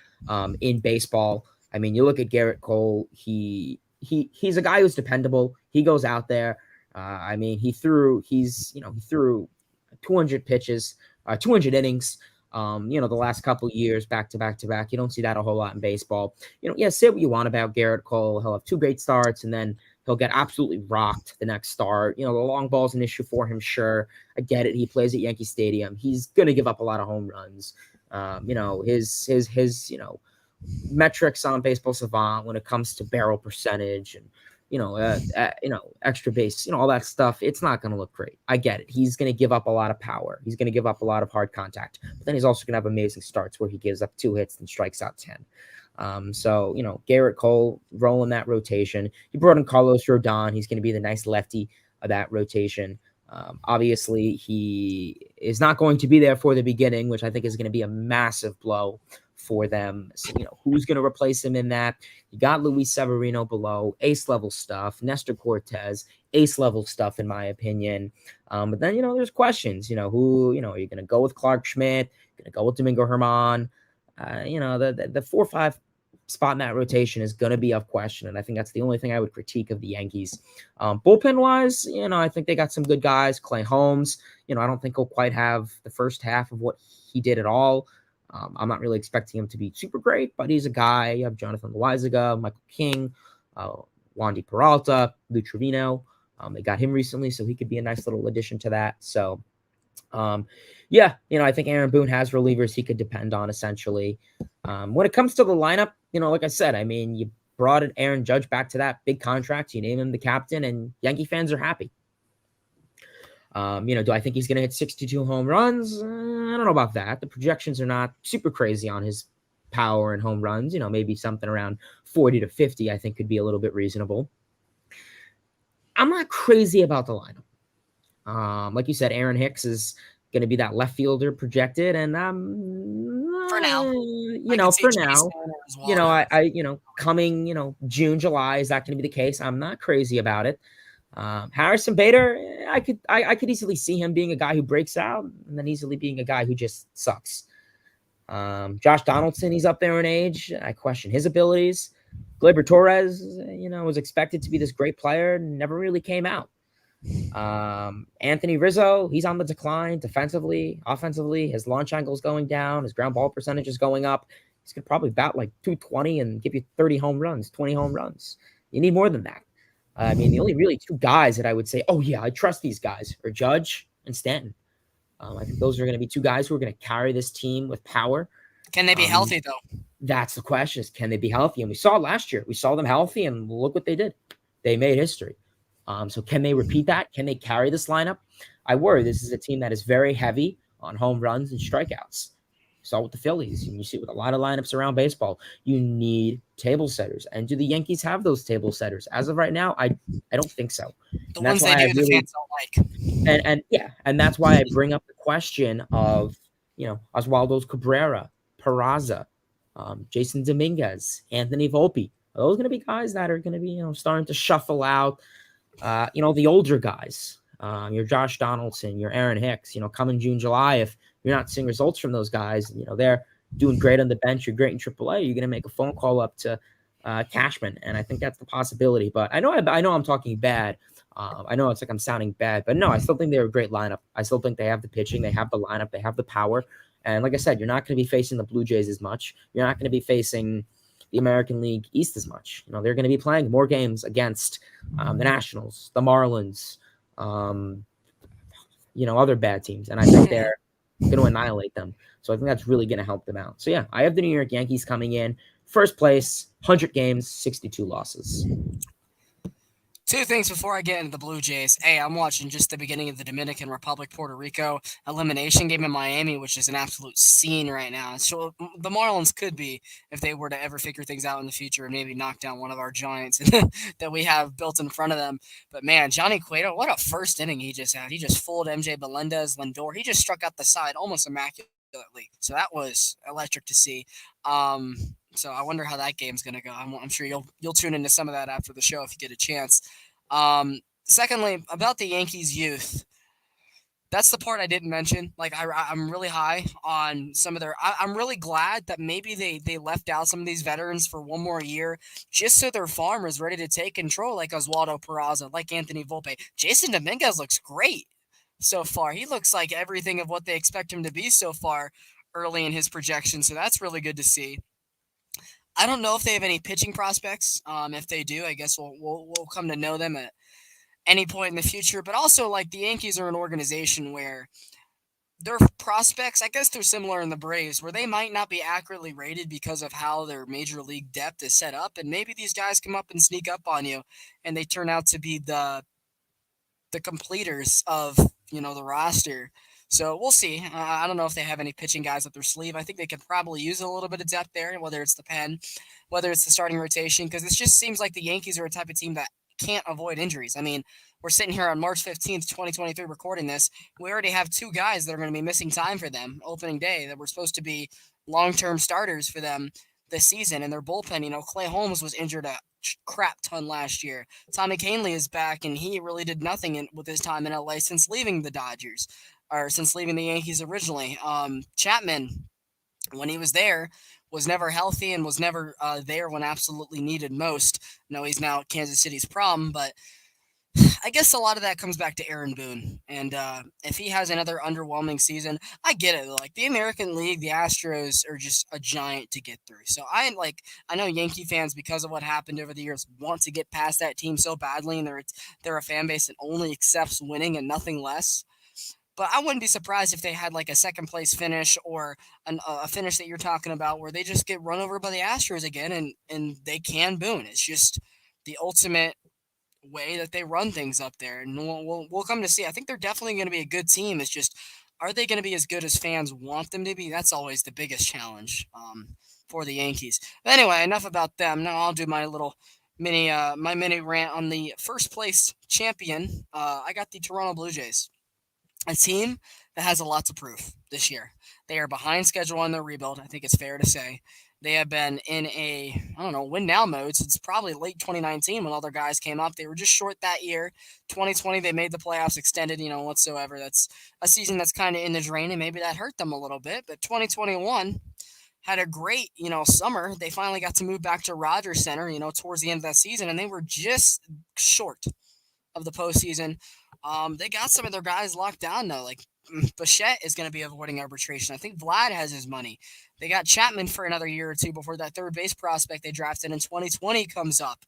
in baseball. I mean, you look at Garrett Cole. He's a guy who's dependable. He goes out there. I mean, he threw 200 pitches, 200 innings. The last couple years, back to back to back. You don't see that a whole lot in baseball. Say what you want about Garrett Cole. He'll have 2 great starts, and then he'll get absolutely rocked the next start. The long ball's an issue for him, sure. I get it. He plays at Yankee Stadium. He's gonna give up a lot of home runs. His metrics on Baseball Savant when it comes to barrel percentage and extra base, all that stuff, it's not going to look great. I get it. He's going to give up a lot of power. He's going to give up a lot of hard contact. But then he's also going to have amazing starts where he gives up 2 hits and strikes out 10. Garrett Cole rolling that rotation. He brought in Carlos Rodon. He's going to be the nice lefty of that rotation. Obviously, he is not going to be there for the beginning, which I think is going to be a massive blow for them. So, who's going to replace him in that? You got Luis Severino below, ace level stuff, Nestor Cortez, ace level stuff, in my opinion. But then, there's questions, who, are you going to go with Clark Schmidt? Going to go with Domingo Herman? The 4-5 spot in that rotation is going to be of question. And I think that's the only thing I would critique of the Yankees. Bullpen wise, I think they got some good guys. Clay Holmes, I don't think he'll quite have the first half of what he did at all. I'm not really expecting him to be super great, but he's a guy. You have Jonathan Loaizaga, Michael King, Wandy Peralta, Lou Trevino. They got him recently, so he could be a nice little addition to that. So, I think Aaron Boone has relievers he could depend on, essentially. When it comes to the lineup, like I said, you brought Aaron Judge back to that big contract. You name him the captain, and Yankee fans are happy. Do I think he's going to hit 62 home runs? I don't know about that. The projections are not super crazy on his power and home runs. Maybe something around 40 to 50, I think could be a little bit reasonable. I'm not crazy about the lineup. Like you said, Aaron Hicks is going to be that left fielder projected, and for now, for now, coming, June, July, is that going to be the case? I'm not crazy about it. Harrison Bader, I could easily see him being a guy who breaks out and then easily being a guy who just sucks. Josh Donaldson, he's up there in age. I question his abilities. Gleyber Torres, was expected to be this great player, never really came out. Anthony Rizzo, he's on the decline defensively, offensively. His launch angle is going down. His ground ball percentage is going up. He's going to probably bat like 220 and give you 30 home runs, 20 home runs. You need more than that. The only really two guys that I would say, oh, yeah, I trust these guys are Judge and Stanton. I think those are going to be two guys who are going to carry this team with power. Can they be healthy, though? That's the question, is can they be healthy? And we saw last year. We saw them healthy, and look what they did. They made history. So can they repeat that? Can they carry this lineup? I worry this is a team that is very heavy on home runs and strikeouts. You saw with the Phillies, and you see with a lot of lineups around baseball, you need table setters. And do the Yankees have those table setters? As of right now, I don't think so. The ones they do, the fans don't like. And that's why I bring up the question of, Oswaldo Cabrera, Peraza, Jason Dominguez, Anthony Volpe. Are those going to be guys that are going to be, starting to shuffle out? The older guys, your Josh Donaldson, your Aaron Hicks, coming June, July, if you're not seeing results from those guys, they're doing great on the bench, you're great in AAA, you're going to make a phone call up to Cashman. And I think that's the possibility. But I know I'm talking bad. I know it's like I'm sounding bad, but no, I still think they're a great lineup. I still think they have the pitching, they have the lineup, they have the power. And like I said, you're not going to be facing the Blue Jays as much. You're not going to be facing the American League East as much. They're going to be playing more games against the Nationals, the Marlins, other bad teams. And I think they're going to annihilate them. So I think that's really going to help them out. So yeah, I have the New York Yankees coming in first place, 100 games, 62 losses. Two things before I get into the Blue Jays. A, I'm watching just the beginning of the Dominican Republic, Puerto Rico elimination game in Miami, which is an absolute scene right now. So the Marlins could be, if they were to ever figure things out in the future and maybe knock down one of our Giants that we have built in front of them. But man, Johnny Cueto, what a first inning he just had. He just fooled MJ Melendez, Lindor. He just struck out the side almost immaculately. So that was electric to see. So I wonder how that game's going to go. I'm sure you'll tune into some of that after the show if you get a chance. Secondly, about the Yankees youth, that's the part I didn't mention. Like I'm really high on some of their. I'm really glad that maybe they left out some of these veterans for one more year, just so their farm is ready to take control. Like Oswaldo Peraza, like Anthony Volpe, Jason Dominguez looks great so far. He looks like everything of what they expect him to be so far early in his projection. So that's really good to see. I don't know if they have any pitching prospects. If they do, I guess we'll come to know them at any point in the future. But also, like, the Yankees are an organization where their prospects, I guess they're similar in the Braves, where they might not be accurately rated because of how their major league depth is set up. And maybe these guys come up and sneak up on you, and they turn out to be the completers of the roster. So we'll see. I don't know if they have any pitching guys up their sleeve. I think they could probably use a little bit of depth there, whether it's the pen, whether it's the starting rotation, because it just seems like the Yankees are a type of team that can't avoid injuries. I mean, we're sitting here on March 15th, 2023, recording this. We already have two guys that are going to be missing time for them opening day that were supposed to be long-term starters for them this season. And their bullpen, Clay Holmes was injured a crap ton last year. Tommy Kahnle is back, and he really did nothing with his time in LA since leaving the Dodgers, or since leaving the Yankees originally. Chapman, when he was there, was never healthy and was never there when absolutely needed most. No, he's now Kansas City's problem, but I guess a lot of that comes back to Aaron Boone. And if he has another underwhelming season, I get it. Like the American League, the Astros are just a giant to get through. So I know Yankee fans, because of what happened over the years, want to get past that team so badly, and they're a fan base that only accepts winning and nothing less. But I wouldn't be surprised if they had like a second place finish, or a finish that you're talking about where they just get run over by the Astros again, and they can Boone. It's just the ultimate way that they run things up there, and we'll come to see. I think they're definitely going to be a good team. It's just, are they going to be as good as fans want them to be? That's always the biggest challenge for the Yankees. But anyway, enough about them. Now I'll do my little mini rant on the first place champion. I got the Toronto Blue Jays, a team that has a lot to prove this year. They are behind schedule on their rebuild. I think it's fair to say. They have been in a, I don't know, win now mode since probably late 2019 when all their guys came up. They were just short that year. 2020, they made the playoffs extended, whatsoever. That's a season that's kind of in the drain, and maybe that hurt them a little bit. But 2021 had a great, summer. They finally got to move back to Rogers Center, towards the end of that season, and they were just short of the postseason. They got some of their guys locked down though. Like Bichette is going to be avoiding arbitration. I think Vlad has his money. They got Chapman for another year or two before that third base prospect they drafted in 2020 comes up.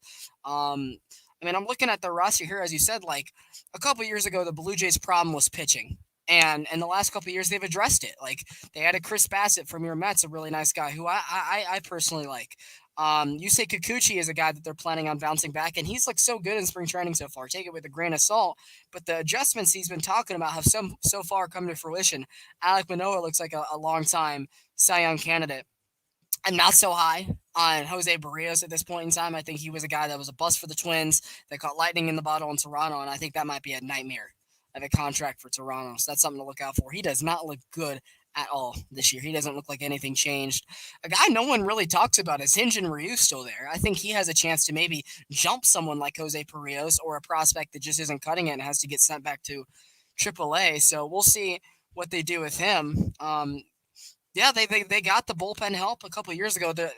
I'm looking at the roster here, as you said. Like a couple years ago, the Blue Jays' problem was pitching. And in the last couple years, they've addressed it. Like they had a Chris Bassett from your Mets, a really nice guy who I personally like. You say Kikuchi is a guy that they're planning on bouncing back, and he's looked so good in spring training so far. Take it with a grain of salt, but the adjustments he's been talking about have so far come to fruition. Alek Manoah looks like a long time Cy Young candidate. I'm not so high on Jose Barrios at this point in time. I think he was a guy that was a bust for the Twins that caught lightning in the bottle in Toronto, and I think that might be a nightmare of a contract for Toronto. So that's something to look out for. He does not look good at all this year. He doesn't look like anything changed. A guy no one really talks about is Hyun-Jin Ryu still there. I think he has a chance to maybe jump someone like Jose Barrios, or a prospect that just isn't cutting it and has to get sent back to AAA. So we'll see what they do with him. Yeah, they got the bullpen help a couple years ago. The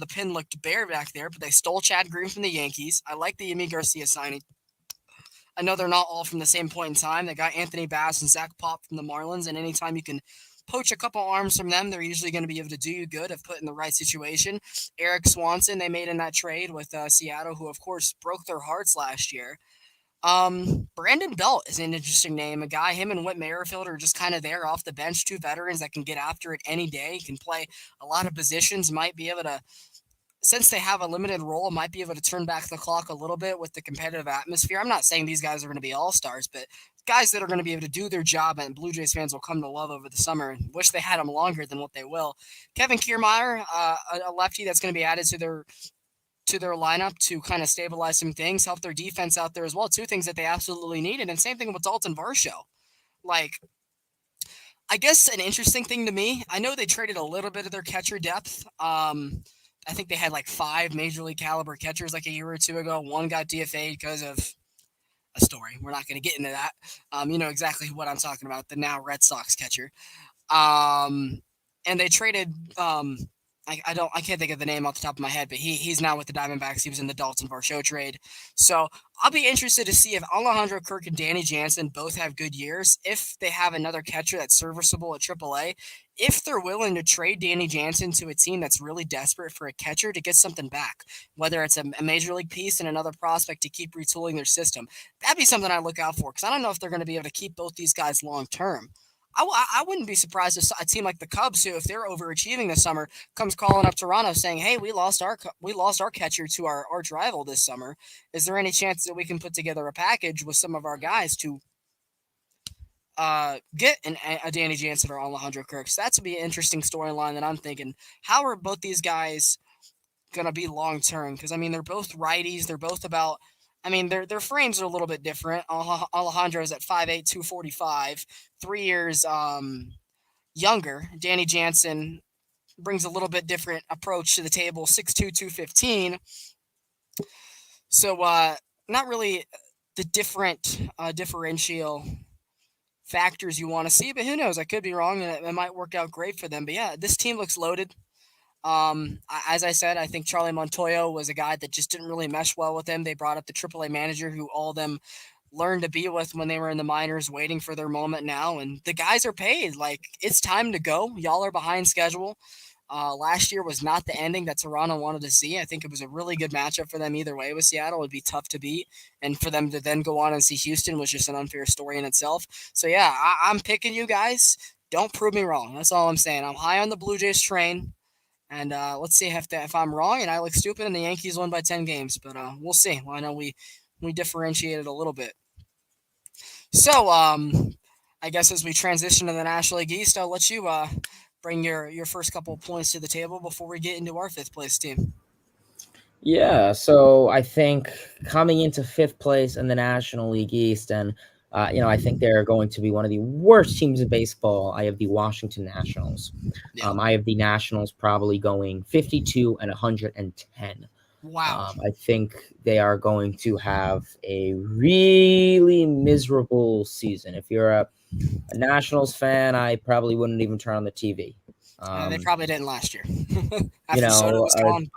pin looked bare back there, but they stole Chad Green from the Yankees. I like the Yimi Garcia signing. I know they're not all from the same point in time. They got Anthony Bass and Zach Pop from the Marlins, and anytime you can poach a couple arms from them, they're usually going to be able to do you good if put in the right situation. Eric Swanson, they made in that trade with Seattle, who of course broke their hearts last year. Brandon Belt is an interesting name. A guy, him and Whit Merrifield are just kind of there off the bench. Two veterans that can get after it any day, can play a lot of positions, might be able to, since they have a limited role, might be able to turn back the clock a little bit with the competitive atmosphere. I'm not saying these guys are going to be all-stars, but guys that are going to be able to do their job and Blue Jays fans will come to love over the summer, and wish they had them longer than what they will. Kevin Kiermaier, a lefty that's going to be added to their lineup to kind of stabilize some things, help their defense out there as well. Two things that they absolutely needed. And same thing with Dalton Varsho. Like, I guess an interesting thing to me, I know they traded a little bit of their catcher depth. I think they had like 5 major league caliber catchers like a year or two ago. One got DFA'd because of a story. We're not going to get into that. You know exactly what I'm talking about, the now Red Sox catcher. And they traded I can't think of the name off the top of my head, but he's now with the Diamondbacks. He was in the Dalton Varsho trade. So I'll be interested to see if Alejandro Kirk and Danny Jansen both have good years, if they have another catcher that's serviceable at AAA, if they're willing to trade Danny Jansen to a team that's really desperate for a catcher to get something back, whether it's a major league piece and another prospect to keep retooling their system. That'd be something I look out for, because I don't know if they're going to be able to keep both these guys long term. I wouldn't be surprised if a team like the Cubs, who, if they're overachieving this summer, comes calling up Toronto saying, "Hey, we lost our catcher to our arch rival this summer. Is there any chance that we can put together a package with some of our guys to get a Danny Jansen or Alejandro Kirk?" So that's would be an interesting storyline that I'm thinking. How are both these guys gonna be long term? Because they're both righties. They're both about I mean, their frames are a little bit different. Alejandro's at 5'8", 245, 3 years younger. Danny Jansen brings a little bit different approach to the table, 6'2", 215. So not really the differential factors you want to see, but who knows? I could be wrong, and it might work out great for them. But yeah, this team looks loaded. As I said, I think Charlie Montoyo was a guy that just didn't really mesh well with him. They brought up the AAA manager who all of them learned to be with when they were in the minors, waiting for their moment now. And the guys are paid. Like, it's time to go. Y'all are behind schedule. Last year was not the ending that Toronto wanted to see. I think it was a really good matchup for them either way with Seattle. It would be tough to beat. And for them to then go on and see Houston was just an unfair story in itself. So, yeah, I'm picking you guys. Don't prove me wrong. That's all I'm saying. I'm high on the Blue Jays train. And let's see if I'm wrong and I look stupid and the Yankees won by 10 games. But we'll see. Well, I know we differentiated a little bit. So I guess as we transition to the National League East, I'll let you bring your first couple of points to the table before we get into our fifth place team. Yeah, so I think coming into fifth place in the National League East, and I think they're going to be one of the worst teams in baseball. I have the Washington Nationals. Yeah. I have the Nationals probably going 52 and 110. Wow. I think they are going to have a really miserable season. If you're a Nationals fan, I probably wouldn't even turn on the TV. They probably didn't last year. You After Soto know, was gone.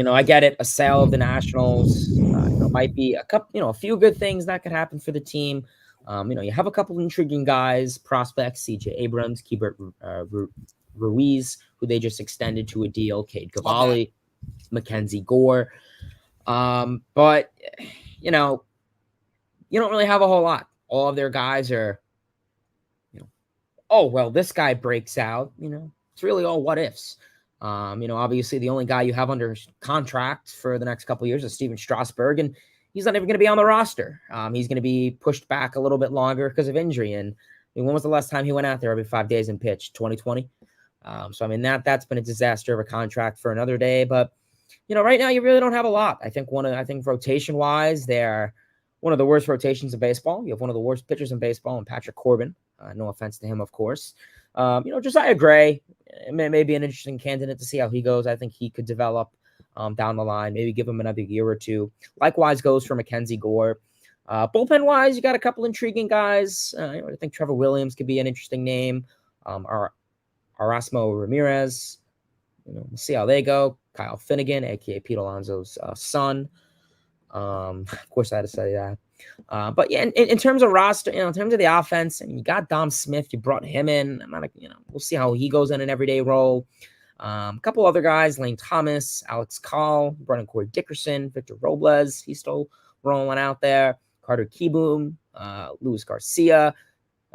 I get it. A sale of the Nationals, might be a couple, a few good things that could happen for the team. You have a couple of intriguing guys, prospects, CJ Abrams, Keibert Ruiz, who they just extended to a deal, Cade Cavalli, Mackenzie Gore. But, you don't really have a whole lot. All of their guys are, oh, well, this guy breaks out. It's really all what ifs. Obviously the only guy you have under contract for the next couple of years is Steven Strasburg, and he's not even going to be on the roster. He's going to be pushed back a little bit longer because of injury. And when was the last time he went out there every 5 days and pitched? 2020. So I mean that's been a disaster of a contract for another day. But right now you really don't have a lot. I think rotation wise, they're one of the worst rotations in baseball. You have one of the worst pitchers in baseball, and Patrick Corbin. No offense to him, of course. Josiah Gray may be an interesting candidate to see how he goes. I think he could develop down the line, maybe give him another year or two. Likewise goes for Mackenzie Gore. Bullpen-wise, you got a couple intriguing guys. I think Trevor Williams could be an interesting name. Erasmo Ramirez. We'll see how they go. Kyle Finnegan, a.k.a. Pete Alonso's son. Of course, I had to say that. But yeah, in terms of roster, in terms of the offense, and you got Dom Smith, you brought him in. We'll see how he goes in an everyday role. A couple other guys, Lane Thomas, Alex Call, Brennan Corey Dickerson, Victor Robles, he's still rolling out there. Carter Kieboom, Luis Garcia,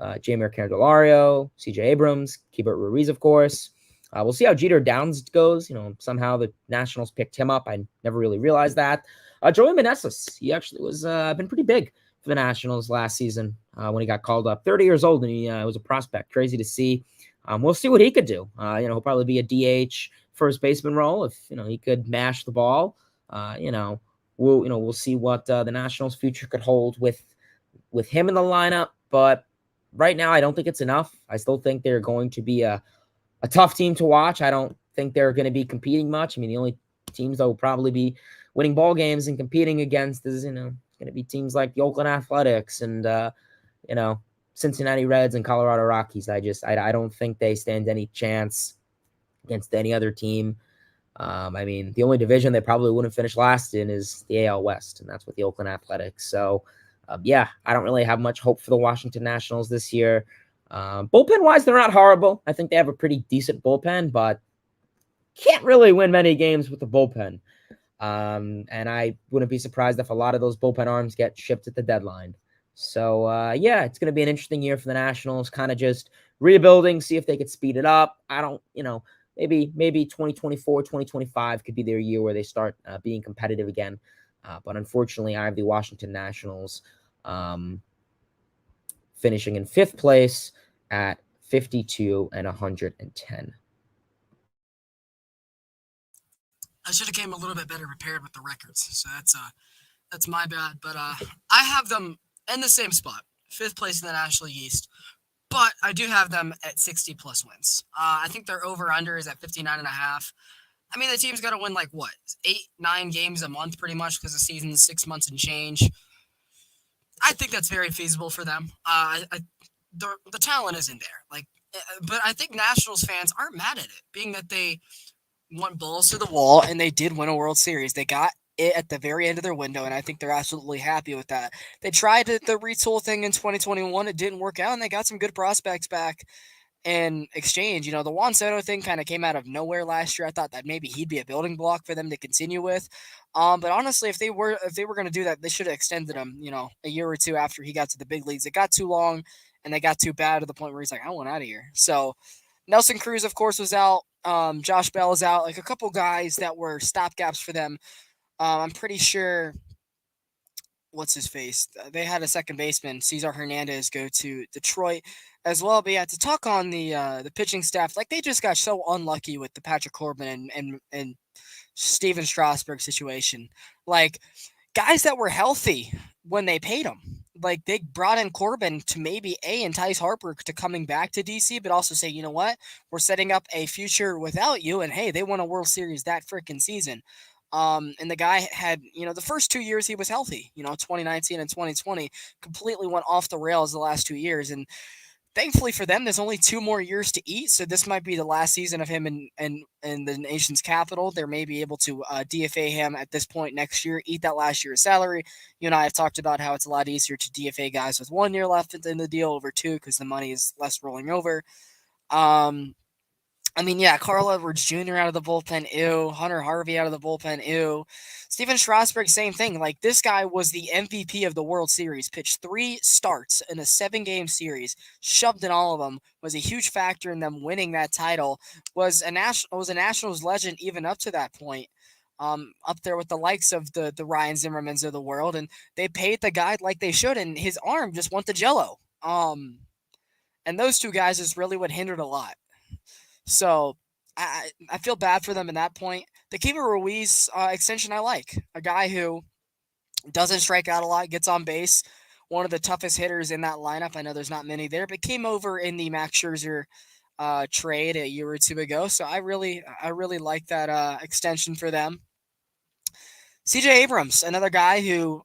Jeimer Candelario, CJ Abrams, Keibert Ruiz, of course. We'll see how Jeter Downs goes. Somehow the Nationals picked him up. I never really realized that. Joey Meneses, he actually was been pretty big for the Nationals last season when he got called up. 30 years old, and he was a prospect. Crazy to see. We'll see what he could do. He'll probably be a DH first baseman role if he could mash the ball. We'll see what the Nationals' future could hold with him in the lineup. But right now, I don't think it's enough. I still think they're going to be a tough team to watch. I don't think they're going to be competing much. I mean, the only teams that will probably be winning ball games and competing against is, going to be teams like the Oakland Athletics and, Cincinnati Reds and Colorado Rockies. I don't think they stand any chance against any other team. The only division they probably wouldn't finish last in is the AL West, and that's with the Oakland Athletics. So, I don't really have much hope for the Washington Nationals this year. Bullpen-wise, they're not horrible. I think they have a pretty decent bullpen, but can't really win many games with the bullpen. And I wouldn't be surprised if a lot of those bullpen arms get shipped at the deadline. So, it's going to be an interesting year for the Nationals, kind of just rebuilding, see if they could speed it up. I don't, maybe 2024, 2025 could be their year where they start being competitive again. But unfortunately, I have the Washington Nationals finishing in fifth place at 52 and 110. I should have came a little bit better prepared with the records. So That's my bad, but I have them in the same spot, fifth place in the National League East. But I do have them at 60 plus wins. I think their over under is at 59 and a half. I mean, the team's got to win like what, 8, 9 games a month pretty much because the season's 6 months and change. I think that's very feasible for them. The talent isn't there. But I think Nationals fans aren't mad at it, being that they went balls to the wall and they did win a World Series. They got it at the very end of their window, and I think they're absolutely happy with that. They tried the retool thing in 2021. It didn't work out, and they got some good prospects back in exchange. The Juan Soto thing kind of came out of nowhere last year. I thought that maybe he'd be a building block for them to continue with. But honestly, if they were going to do that, they should have extended him, a year or two after he got to the big leagues. It got too long, and they got too bad to the point where he's like, I want out of here. So Nelson Cruz, of course, was out. Josh Bell is out. Like a couple guys that were stopgaps for them. I'm pretty sure what's his face? They had a second baseman, Cesar Hernandez, go to Detroit as well. But yeah, to talk on the pitching staff, like they just got so unlucky with the Patrick Corbin and Steven Strasburg situation. Like guys that were healthy when they paid them. Like they brought in Corbin to maybe entice Harper to coming back to DC, but also say, you know what, we're setting up a future without you. And hey, they won a World Series that freaking season. And the guy had, the first 2 years he was healthy, 2019 and 2020 completely went off the rails the last 2 years. And thankfully for them, there's only 2 more years to eat. So this might be the last season of him in the nation's capital. They may be able to DFA him at this point next year, eat that last year's salary. You and I have talked about how it's a lot easier to DFA guys with 1 year left in the deal over 2 because the money is less rolling over. I mean, yeah, Carl Edwards Jr. out of the bullpen, ew. Hunter Harvey out of the bullpen, ew. Steven Strasburg, same thing. Like, this guy was the MVP of the World Series, pitched 3 starts in a 7-game series, shoved in all of them, was a huge factor in them winning that title, was a Nationals legend even up to that point, up there with the likes of the Ryan Zimmermans of the world, and they paid the guy like they should, and his arm just went to jello. And those two guys is really what hindered a lot. So I feel bad for them in that point. The Kiva Ruiz extension I like. A guy who doesn't strike out a lot, gets on base, one of the toughest hitters in that lineup. I know there's not many there, but came over in the Max Scherzer trade a year or two ago. So I really like that extension for them. CJ Abrams, another guy who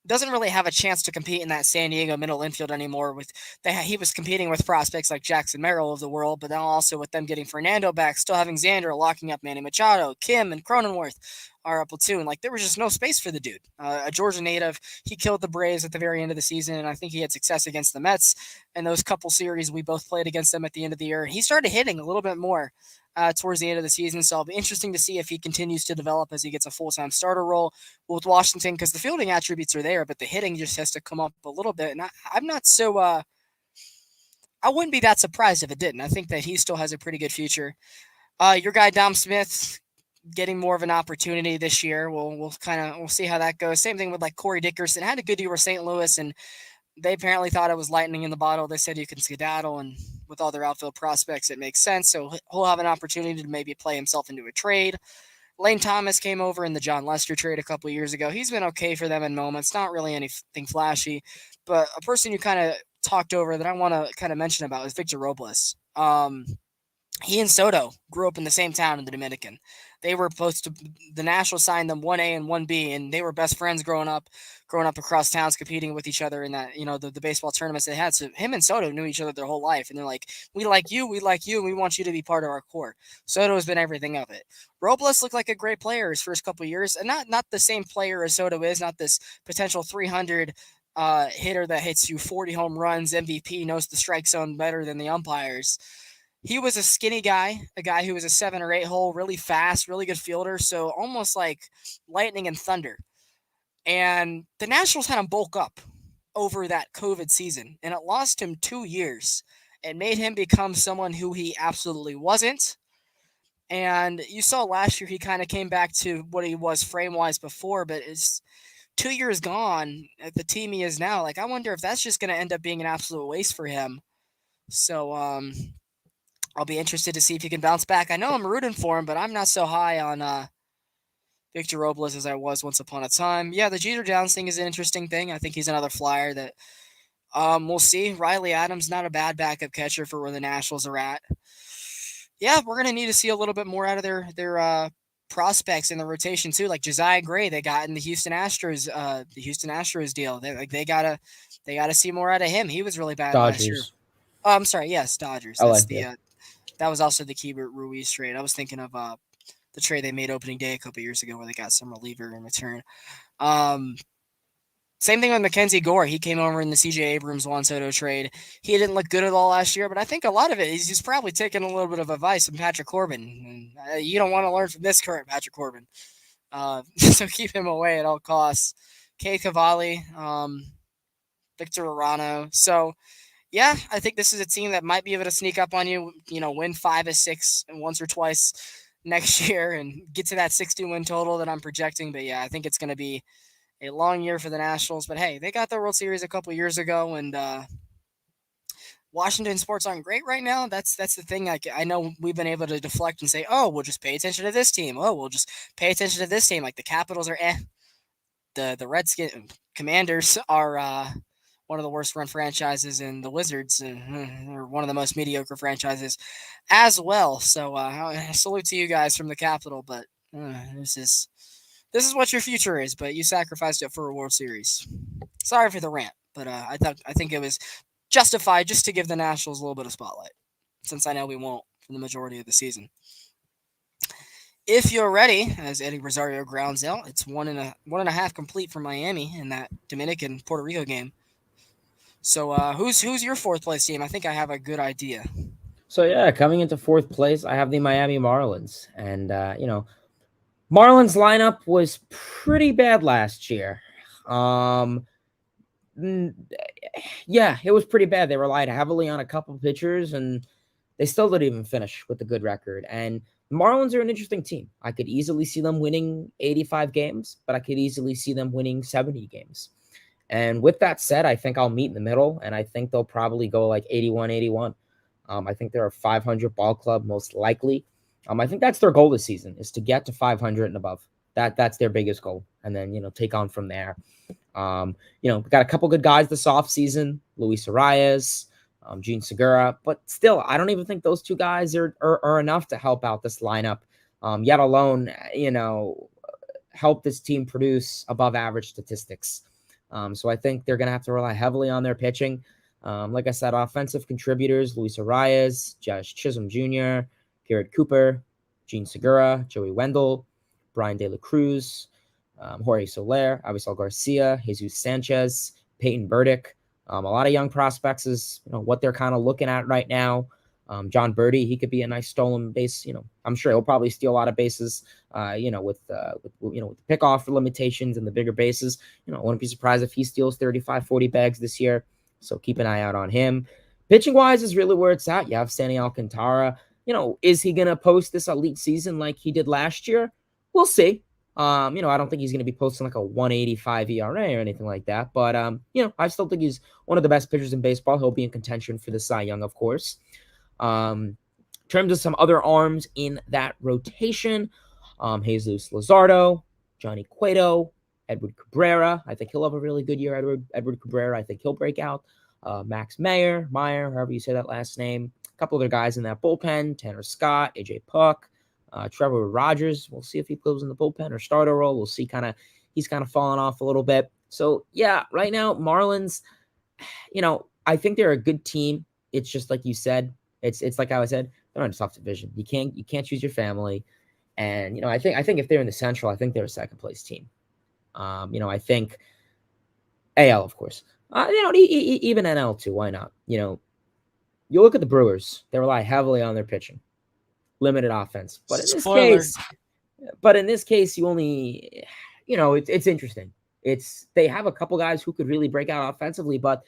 doesn't really have a chance to compete in that San Diego middle infield anymore. He was competing with prospects like Jackson Merrill of the world, but then also with them getting Fernando back, still having Xander, locking up Manny Machado, Kim, and Cronenworth are a platoon. Like there was just no space for the dude. A Georgia native, he killed the Braves at the very end of the season, and I think he had success against the Mets. And those couple series we both played against them at the end of the year, he started hitting a little bit more towards the end of the season. So it'll be interesting to see if he continues to develop as he gets a full-time starter role with Washington, because the fielding attributes are there, but the hitting just has to come up a little bit. And I'm not so I wouldn't be that surprised if it didn't. I think that he still has a pretty good future. Your guy Dom Smith getting more of an opportunity this year. We'll see how that goes. Same thing with like Corey Dickerson. Had a good year with St. Louis, and they apparently thought it was lightning in the bottle. They said you can skedaddle, and with all their outfield prospects, it makes sense. So he'll have an opportunity to maybe play himself into a trade. Lane Thomas came over in the John Lester trade a couple years ago. He's been okay for them in moments, not really anything flashy. But a person you kind of talked over that I want to kind of mention about is Victor Robles. He and Soto grew up in the same town in the Dominican. They were supposed to, the Nationals signed them 1A and 1B, and they were best friends growing up across towns, competing with each other in that, the baseball tournaments they had. So him and Soto knew each other their whole life, and they're like, we like you, and we want you to be part of our core. Soto has been everything of it. Robles looked like a great player his first couple of years, and not the same player as Soto is, not this potential 300 hitter that hits you 40 home runs, MVP, knows the strike zone better than the umpires. He was a skinny guy, a guy who was a 7 or 8 hole, really fast, really good fielder, so almost like lightning and thunder. And the Nationals had him bulk up over that COVID season, and it lost him 2 years. It made him become someone who he absolutely wasn't. And you saw last year he kind of came back to what he was frame-wise before, but it's 2 years gone at the team he is now. Like, I wonder if that's just going to end up being an absolute waste for him. So, I'll be interested to see if he can bounce back. I know I'm rooting for him, but I'm not so high on Victor Robles as I was once upon a time. Yeah, the Jeter Downs thing is an interesting thing. I think he's another flyer that we'll see. Riley Adams, not a bad backup catcher for where the Nationals are at. Yeah, we're gonna need to see a little bit more out of their prospects in the rotation too, like Josiah Gray they got in the Houston Astros deal. They gotta see more out of him. He was really bad last year. Dodgers, Oh, I'm sorry, yes, Dodgers. LA. That's Yeah. that was also the Keibert Ruiz trade. I was thinking of the trade they made opening day a couple years ago where they got some reliever in return. Um, Same thing with Mackenzie Gore. He came over in the CJ Abrams Juan Soto trade. He didn't look good at all last year, but I think a lot of it is he's probably taking a little bit of advice from Patrick Corbin. You don't want to learn from this current Patrick Corbin. So keep him away at all costs. Kay Cavalli, Victor Arano. So, yeah, I think this is a team that might be able to sneak up on you, win 5 or 6 once or twice next year and get to that 60 win total that I'm projecting. But yeah, I think it's going to be a long year for the Nationals. But hey, they got the World Series a couple years ago, and Washington sports aren't great right now. That's the thing. I know we've been able to deflect and say, oh, we'll just pay attention to this team. Oh, we'll just pay attention to this team. Like the Capitals are the Redskins Commanders are one of the worst run franchises, and the Wizards are one of the most mediocre franchises as well. So salute to you guys from the Capitol, but this is what your future is. But you sacrificed it for a World Series. Sorry for the rant, but I think it was justified just to give the Nationals a little bit of spotlight, since I know we won't for the majority of the season. If you're ready, as Eddie Rosario grounds out, it's one and a half complete for Miami in that Dominican Puerto Rico game. So who's your fourth place team? I think I have a good idea. So yeah, coming into fourth place, I have the Miami Marlins, and Marlins lineup was pretty bad last year. Um, yeah, it was pretty bad. They relied heavily on a couple pitchers, and they still didn't even finish with a good record. And the Marlins are an interesting team. I could easily see them winning 85 games, but I could easily see them winning 70 games. And with that said, I think I'll meet in the middle, and I think they'll probably go like 81-81. I think they're a 500 ball club, most likely. I think that's their goal this season, is to get to 500 and above. That's their biggest goal, and then take on from there. We got a couple good guys this offseason, Luis Arias, Gene Segura, but still, I don't even think those two guys are enough to help out this lineup, yet alone, help this team produce above average statistics. So I think they're going to have to rely heavily on their pitching. Like I said, offensive contributors, Luis Arias, Josh Chisholm Jr., Garrett Cooper, Gene Segura, Joey Wendell, Brian De La Cruz, Jorge Soler, Avisal Garcia, Jesus Sanchez, Peyton Burdick. A lot of young prospects is what they're kind of looking at right now. John Birdie, he could be a nice stolen base. I'm sure he'll probably steal a lot of bases. With the pickoff limitations and the bigger bases. I wouldn't be surprised if he steals 35, 40 bags this year. So keep an eye out on him. Pitching wise is really where it's at. You have Sandy Alcantara. Is he going to post this elite season like he did last year? We'll see. I don't think he's going to be posting like a 185 ERA or anything like that. But, I still think he's one of the best pitchers in baseball. He'll be in contention for the Cy Young, of course. In terms of some other arms in that rotation, Jesus Luzardo, Johnny Cueto, Edward Cabrera. I think he'll have a really good year, Edward Cabrera. I think he'll break out. Max Meyer, however you say that last name. A couple other guys in that bullpen, Tanner Scott, AJ Puck, Trevor Rogers. We'll see if he goes in the bullpen or starter role. We'll see. He's kind of fallen off a little bit. So, yeah, right now, Marlins, I think they're a good team. It's just like you said. It's like I said, they're in a tough division. You can't choose your family. And, I think if they're in the Central, I think they're a second place team. I think AL, of course. Even NL too. Why not? You look at the Brewers. They rely heavily on their pitching, limited offense. But in this case, you only, it's interesting. They have a couple guys who could really break out offensively, but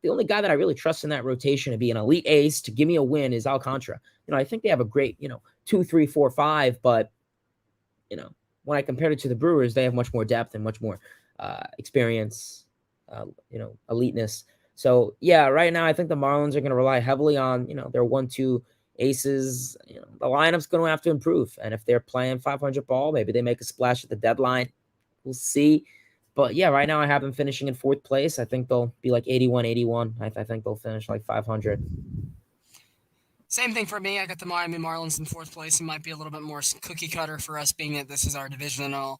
the only guy that I really trust in that rotation to be an elite ace to give me a win is Alcantara. I think they have a great, 2, 3, 4, 5, but when I compared it to the Brewers, they have much more depth and much more experience, eliteness. So, yeah, right now I think the Marlins are going to rely heavily on, their 1-2, Aces, the lineup's going to have to improve. And if they're playing 500 ball, maybe they make a splash at the deadline. We'll see. But yeah, right now I have them finishing in fourth place. I think they'll be like 81-81. I think they'll finish like 500. Same thing for me. I got the Miami Marlins in fourth place. It might be a little bit more cookie cutter for us, being that this is our division and all.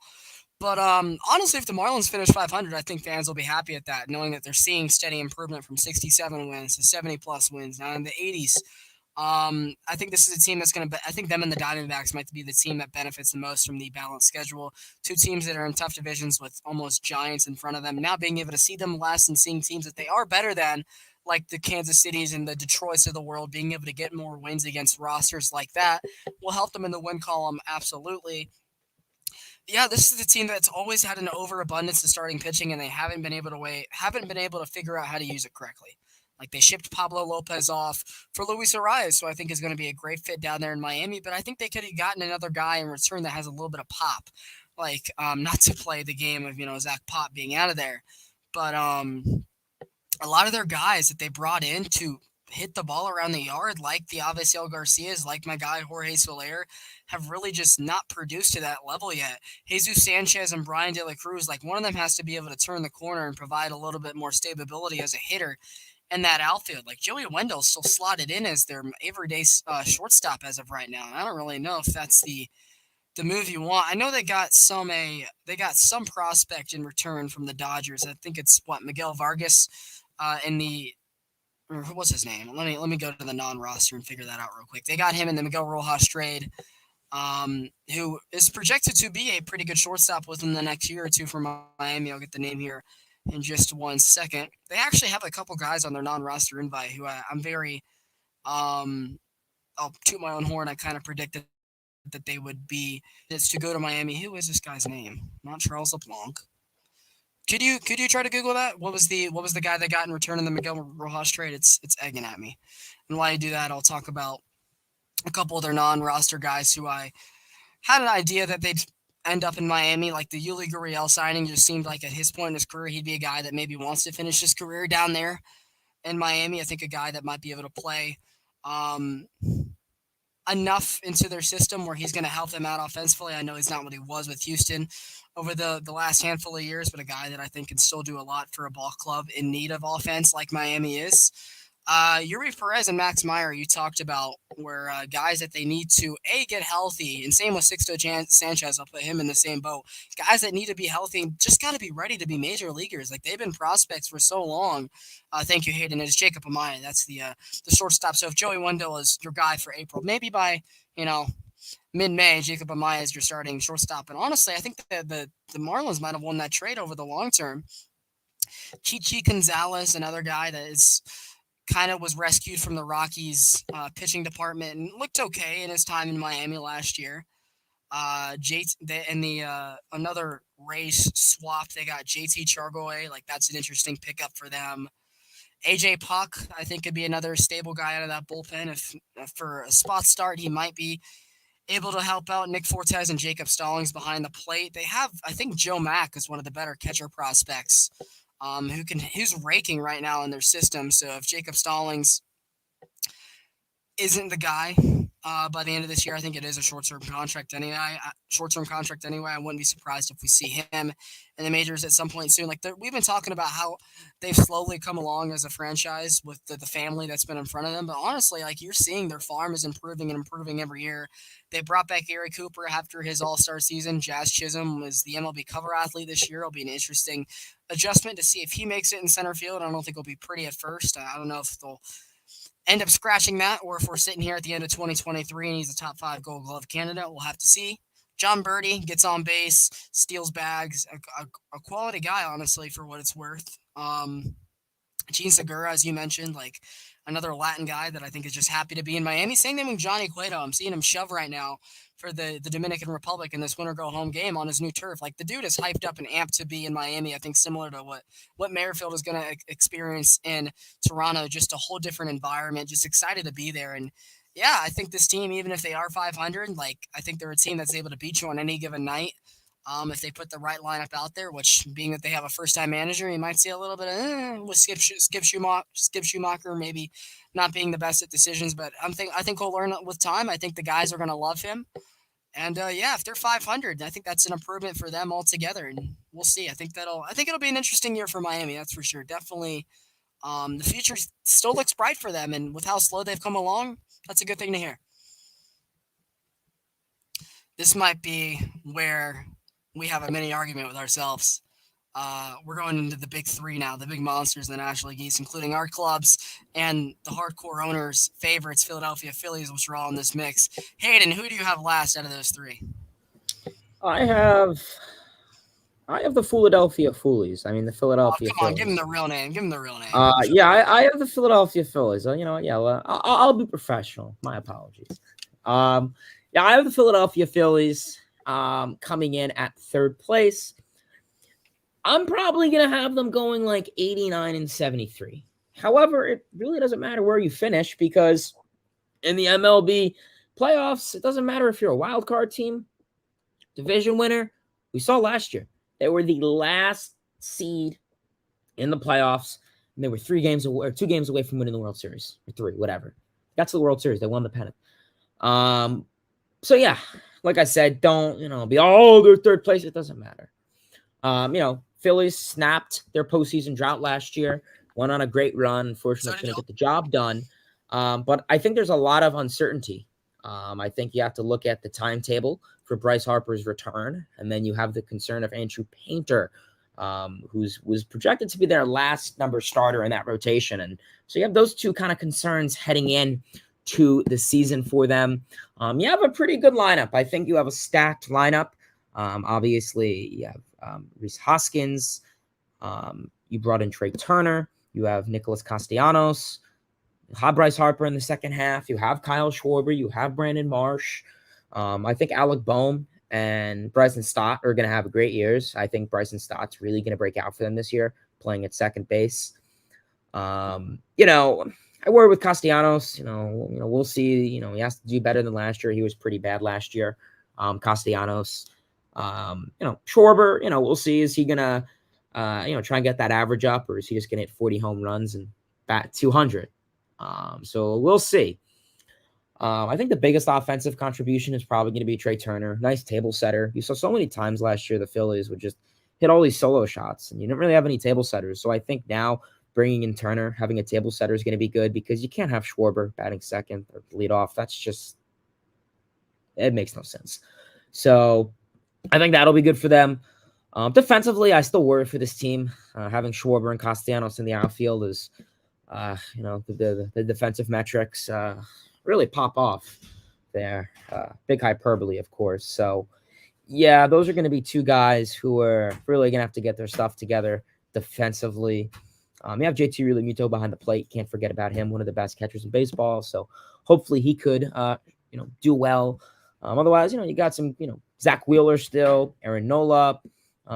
But honestly, if the Marlins finish 500, I think fans will be happy at that, knowing that they're seeing steady improvement from 67 wins to 70 plus wins, now in the 80s. I think this is a team that's going to. I think them and the Diamondbacks might be the team that benefits the most from the balanced schedule. Two teams that are in tough divisions with almost giants in front of them. Now being able to see them less and seeing teams that they are better than, like the Kansas Cities and the Detroits of the world, being able to get more wins against rosters like that will help them in the win column. Absolutely. Yeah, this is a team that's always had an overabundance of starting pitching, and they haven't been able to figure out how to use it correctly. Like they shipped Pablo Lopez off for Luis Arias, who I think is going to be a great fit down there in Miami. But I think they could have gotten another guy in return that has a little bit of pop, like not to play the game of Zach Pop being out of there, but a lot of their guys that they brought in to hit the ball around the yard, like the Avisail Garcias, like my guy Jorge Soler, have really just not produced to that level yet. Jesus Sanchez and Brian De La Cruz, like one of them has to be able to turn the corner and provide a little bit more stability as a hitter in that outfield. Like Joey Wendell's still slotted in as their everyday shortstop as of right now. And I don't really know if that's the move you want. I know they got some prospect in return from the Dodgers. I think it's Miguel Vargas, in the or what was his name? Let me go to the non-roster and figure that out real quick. They got him in the Miguel Rojas trade, who is projected to be a pretty good shortstop within the next year or two for Miami. I'll get the name here in just 1 second. They actually have a couple guys on their non-roster invite who I'm very I'll toot my own horn. I kind of predicted that they would be. It's to go to Miami. Who is this guy's name? Not Charles LeBlanc. Could you try to Google that? What was the guy that got in return in the Miguel Rojas trade? It's egging at me. And while you do that, I'll talk about a couple of their non-roster guys who I had an idea that they'd end up in Miami. Like the Yuli Gurriel signing just seemed like at his point in his career, he'd be a guy that maybe wants to finish his career down there in Miami. I think a guy that might be able to play um, enough into their system where he's going to help them out offensively. I know he's not what he was with Houston over the last handful of years, but a guy that I think can still do a lot for a ball club in need of offense like Miami is. Yuri Perez and Max Meyer, you talked about, were guys that they need to get healthy, and same with Sanchez. I'll put him in the same boat. Guys that need to be healthy and just got to be ready to be major leaguers. Like they've been prospects for so long. Thank you, Hayden. It's Jacob Amaya. That's the shortstop. So if Joey Wendell is your guy for April, maybe by mid-May, Jacob Amaya is your starting shortstop. And honestly, I think that the Marlins might have won that trade over the long term. Chichi Gonzalez, another guy that is kind of was rescued from the Rockies pitching department and looked okay in his time in Miami last year. Another race swap, they got JT Chargoy. Like that's an interesting pickup for them. AJ Puck, I think, could be another stable guy out of that bullpen. If for a spot start, he might be able to help out Nick Fortes and Jacob Stallings behind the plate. They have, I think, Joe Mack is one of the better catcher prospects, who's raking right now in their system. So if Jacob Stallings isn't the guy by the end of this year, I think it is a short-term contract anyway. I wouldn't be surprised if we see him in the majors at some point soon. Like we've been talking about how they've slowly come along as a franchise with the family that's been in front of them. But honestly, like you're seeing their farm is improving and improving every year. They brought back Gary Cooper after his All-Star season. Jazz Chisholm was the MLB cover athlete this year. It'll be an interesting adjustment to see if he makes it in center field. I don't think it'll be pretty at first. I don't know if they'll end up scratching that, or if we're sitting here at the end of 2023 and he's a top 5 Gold Glove candidate. We'll have to see. John Birdie gets on base, steals bags, a quality guy, honestly, for what it's worth. Gene Segura, as you mentioned, like another Latin guy that I think is just happy to be in Miami. Same thing with Johnny Cueto. I'm seeing him shove right now for the Dominican Republic in this winter go home game on his new turf. Like the dude is hyped up and amped to be in Miami. I think similar to what Merrifield is going to experience in Toronto, just a whole different environment. Just excited to be there. And yeah, I think this team, even if they are 500, like I think they're a team that's able to beat you on any given night. If they put the right lineup out there, which being that they have a first time manager, you might see a little bit of with Skip Schumacher maybe not being the best at decisions. But I think he'll learn with time. I think the guys are going to love him. And yeah, if they're 500, I think that's an improvement for them altogether. And we'll see. I think it'll be an interesting year for Miami. That's for sure. Definitely. The future still looks bright for them, and with how slow they've come along, that's a good thing to hear. This might be where we have a mini argument with ourselves. We're going into the big three now, the big monsters in the National League East, including our clubs and the hardcore owners' favorites, Philadelphia Phillies, which are all in this mix. Hayden, who do you have last out of those three? I have I have the Philadelphia Phillies. I mean, the Oh, Philadelphia come on, give him Phillies. the real name. Give him the real name. Yeah, I have the Philadelphia Phillies. Yeah, well, I'll be professional. My apologies. Um, yeah, I have the Philadelphia Phillies coming in at third place. I'm probably going to have them going like 89 and 73. However, it really doesn't matter where you finish because in the MLB playoffs, it doesn't matter if you're a wild card team, division winner. We saw last year they were the last seed in the playoffs, and they were 3 games away, or 2 games away from winning the World Series, or 3, whatever. Got to the World Series, they won the pennant. So yeah, like I said, don't be they're third place. It doesn't matter. Phillies snapped their postseason drought last year, went on a great run. Unfortunately, couldn't get the job done. But I think there's a lot of uncertainty. I think you have to look at the timetable for Bryce Harper's return, and then you have the concern of Andrew Painter, who's was projected to be their last number starter in that rotation. And so you have those two kind of concerns heading in to the season for them. You have a pretty good lineup. I think you have a stacked lineup. Obviously, you have Rhys Hoskins. You brought in Trey Turner. You have Nicholas Castellanos. You have Bryce Harper in the second half. You have Kyle Schwarber. You have Brandon Marsh. I think Alec Boehm and Bryson Stott are going to have great years. I think Bryson Stott's really going to break out for them this year, playing at second base. I worry with Castellanos. We'll see. He has to do better than last year. He was pretty bad last year. Castellanos. Schwarber. We'll see. Is he gonna, try and get that average up, or is he just gonna hit 40 home runs and bat 200? So we'll see. I think the biggest offensive contribution is probably going to be Trey Turner. Nice table setter. You saw so many times last year the Phillies would just hit all these solo shots, and you didn't really have any table setters. So I think now bringing in Turner, having a table setter is going to be good because you can't have Schwarber batting second or lead off. It makes no sense. So I think that'll be good for them. Defensively, I still worry for this team. Having Schwarber and Castellanos in the outfield is, the defensive metrics really pop off there. Big hyperbole, of course. So, yeah, those are going to be two guys who are really going to have to get their stuff together defensively. You have JT Realmuto behind the plate. Can't forget about him, one of the best catchers in baseball. So hopefully he could, do well. Otherwise, you got some, Zach Wheeler still, Aaron Nola.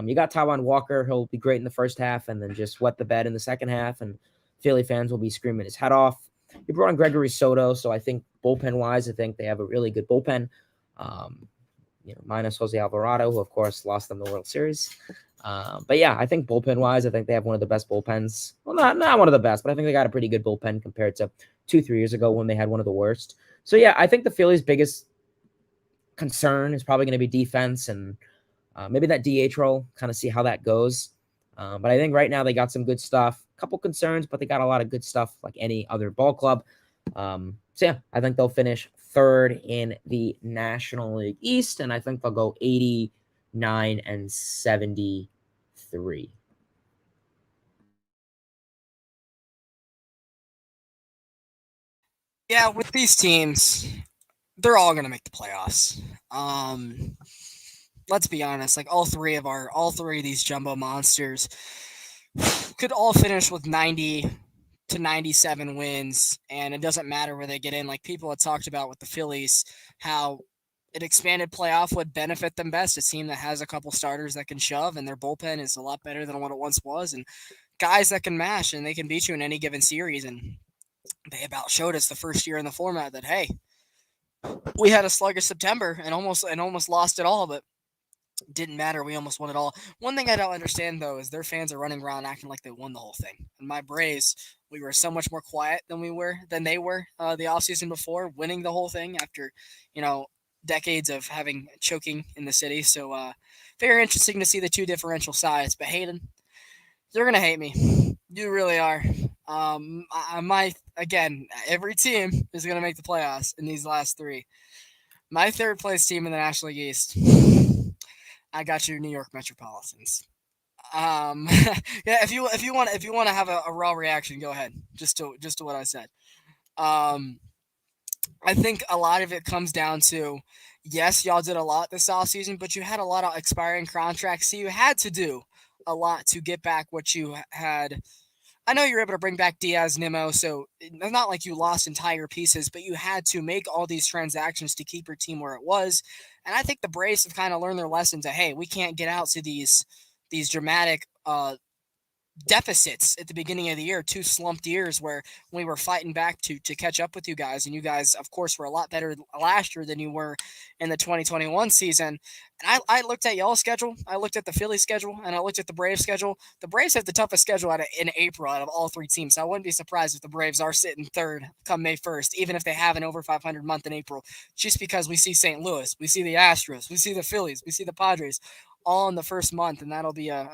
You got Taijuan Walker. He'll be great in the first half and then just wet the bed in the second half. And Philly fans will be screaming his head off. You brought in Gregory Soto. So I think bullpen-wise, I think they have a really good bullpen. Minus Jose Alvarado, who, of course, lost them the World Series. But yeah, I think bullpen-wise, I think they have one of the best bullpens. Well, not one of the best, but I think they got a pretty good bullpen compared to 2-3 years ago when they had one of the worst. So yeah, I think the Phillies' biggest concern is probably going to be defense and maybe that DH role, kind of see how that goes. But I think right now they got some good stuff. A couple concerns, but they got a lot of good stuff like any other ball club. So yeah, I think they'll finish third in the National League East, and I think they'll go 89 and 73. Yeah, with these teams, they're all going to make the playoffs. Let's be honest, like all three of these jumbo monsters could all finish with 90 to 97 wins, and it doesn't matter where they get in. Like people had talked about with the Phillies, how an expanded playoff would benefit them best. A team that has a couple starters that can shove, and their bullpen is a lot better than what it once was, and guys that can mash and they can beat you in any given series. And they about showed us the first year in the format that hey, we had a sluggish September and almost lost it all, but Didn't matter. We almost won it all. One thing I don't understand though is their fans are running around acting like they won the whole thing. And my Braves, we were so much more quiet than they were the offseason before, winning the whole thing after, you know, decades of having choking in the city. So very interesting to see the two differential sides. But Hayden, you're gonna hate me. You really are. I might again. Every team is gonna make the playoffs in these last three. My third place team in the National League East. I got your New York Metropolitans. Um, yeah, if you want to have a raw reaction, go ahead. Just to what I said. Um, I think a lot of it comes down to, yes, y'all did a lot this offseason, but you had a lot of expiring contracts, so you had to do a lot to get back what you had. I know you're able to bring back Diaz, Nimmo, so it's not like you lost entire pieces, but you had to make all these transactions to keep your team where it was. And I think the Braves have kind of learned their lesson to, hey, we can't get out to these dramatic deficits at the beginning of the year, two slumped years where we were fighting back to catch up with you guys, and you guys, of course, were a lot better last year than you were in the 2021 season. And I looked at y'all's schedule, I looked at the Philly schedule, and I looked at the Braves schedule. The Braves have the toughest schedule in April out of all three teams. So I wouldn't be surprised if the Braves are sitting third come May 1st, even if they have an over 500 month in April, just because we see St. Louis, we see the Astros, we see the Phillies, we see the Padres all in the first month, and that'll be a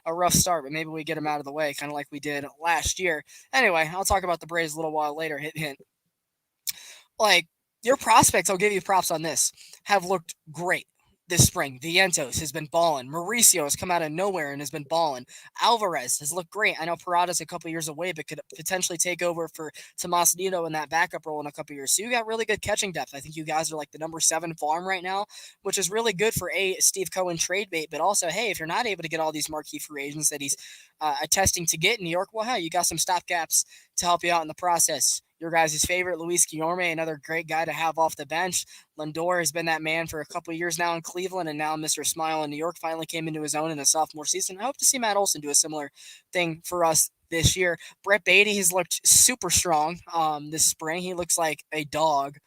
a rough start, but maybe we get them out of the way, kind of like we did last year. Anyway, I'll talk about the Braves a little while later. Hint, hint. Like, your prospects, I'll give you props on this, have looked great this spring. Vientos has been balling. Mauricio has come out of nowhere and has been balling. Alvarez has looked great. I know Parada's a couple years away, but could potentially take over for Tomas Nido in that backup role in a couple years. So you got really good catching depth. I think you guys are like the number 7 farm right now, which is really good for Steve Cohen trade bait, but also, hey, if you're not able to get all these marquee free agents that he's attesting to get in New York, well, hey, you got some stopgaps to help you out in the process. Your guys' favorite, Luis Guillorme, another great guy to have off the bench. Lindor has been that man for a couple of years now in Cleveland, and now Mr. Smile in New York finally came into his own in the sophomore season. I hope to see Matt Olson do a similar thing for us this year. Brett Beatty has looked super strong this spring. He looks like a dog,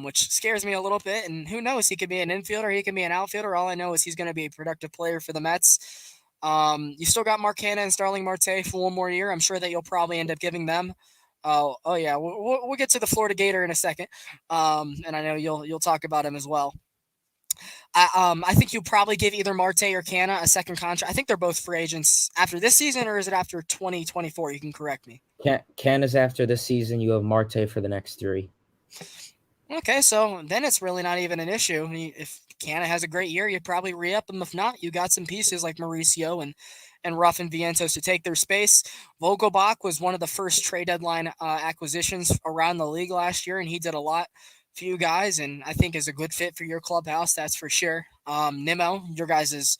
which scares me a little bit. And who knows? He could be an infielder. He could be an outfielder. All I know is he's going to be a productive player for the Mets. You still got Mark Hanna and Starling Marte for one more year. I'm sure that you'll probably end up giving them. Oh yeah, we'll get to the Florida Gator in a second, and I know you'll talk about him as well. I think you probably give either Marte or Canna a second contract. I think they're both free agents after this season, or is it after 2024? You can correct me. Ken is after this season. You have Marte for the next 3. Okay, so then it's really not even an issue. If Canna has a great year, you probably re-up him. If not, you got some pieces like Mauricio and Ruff and Vientos to take their space. Vogelbach was one of the first trade deadline acquisitions around the league last year, and he did a lot for you guys, and I think is a good fit for your clubhouse, that's for sure. Nimmo, your guys'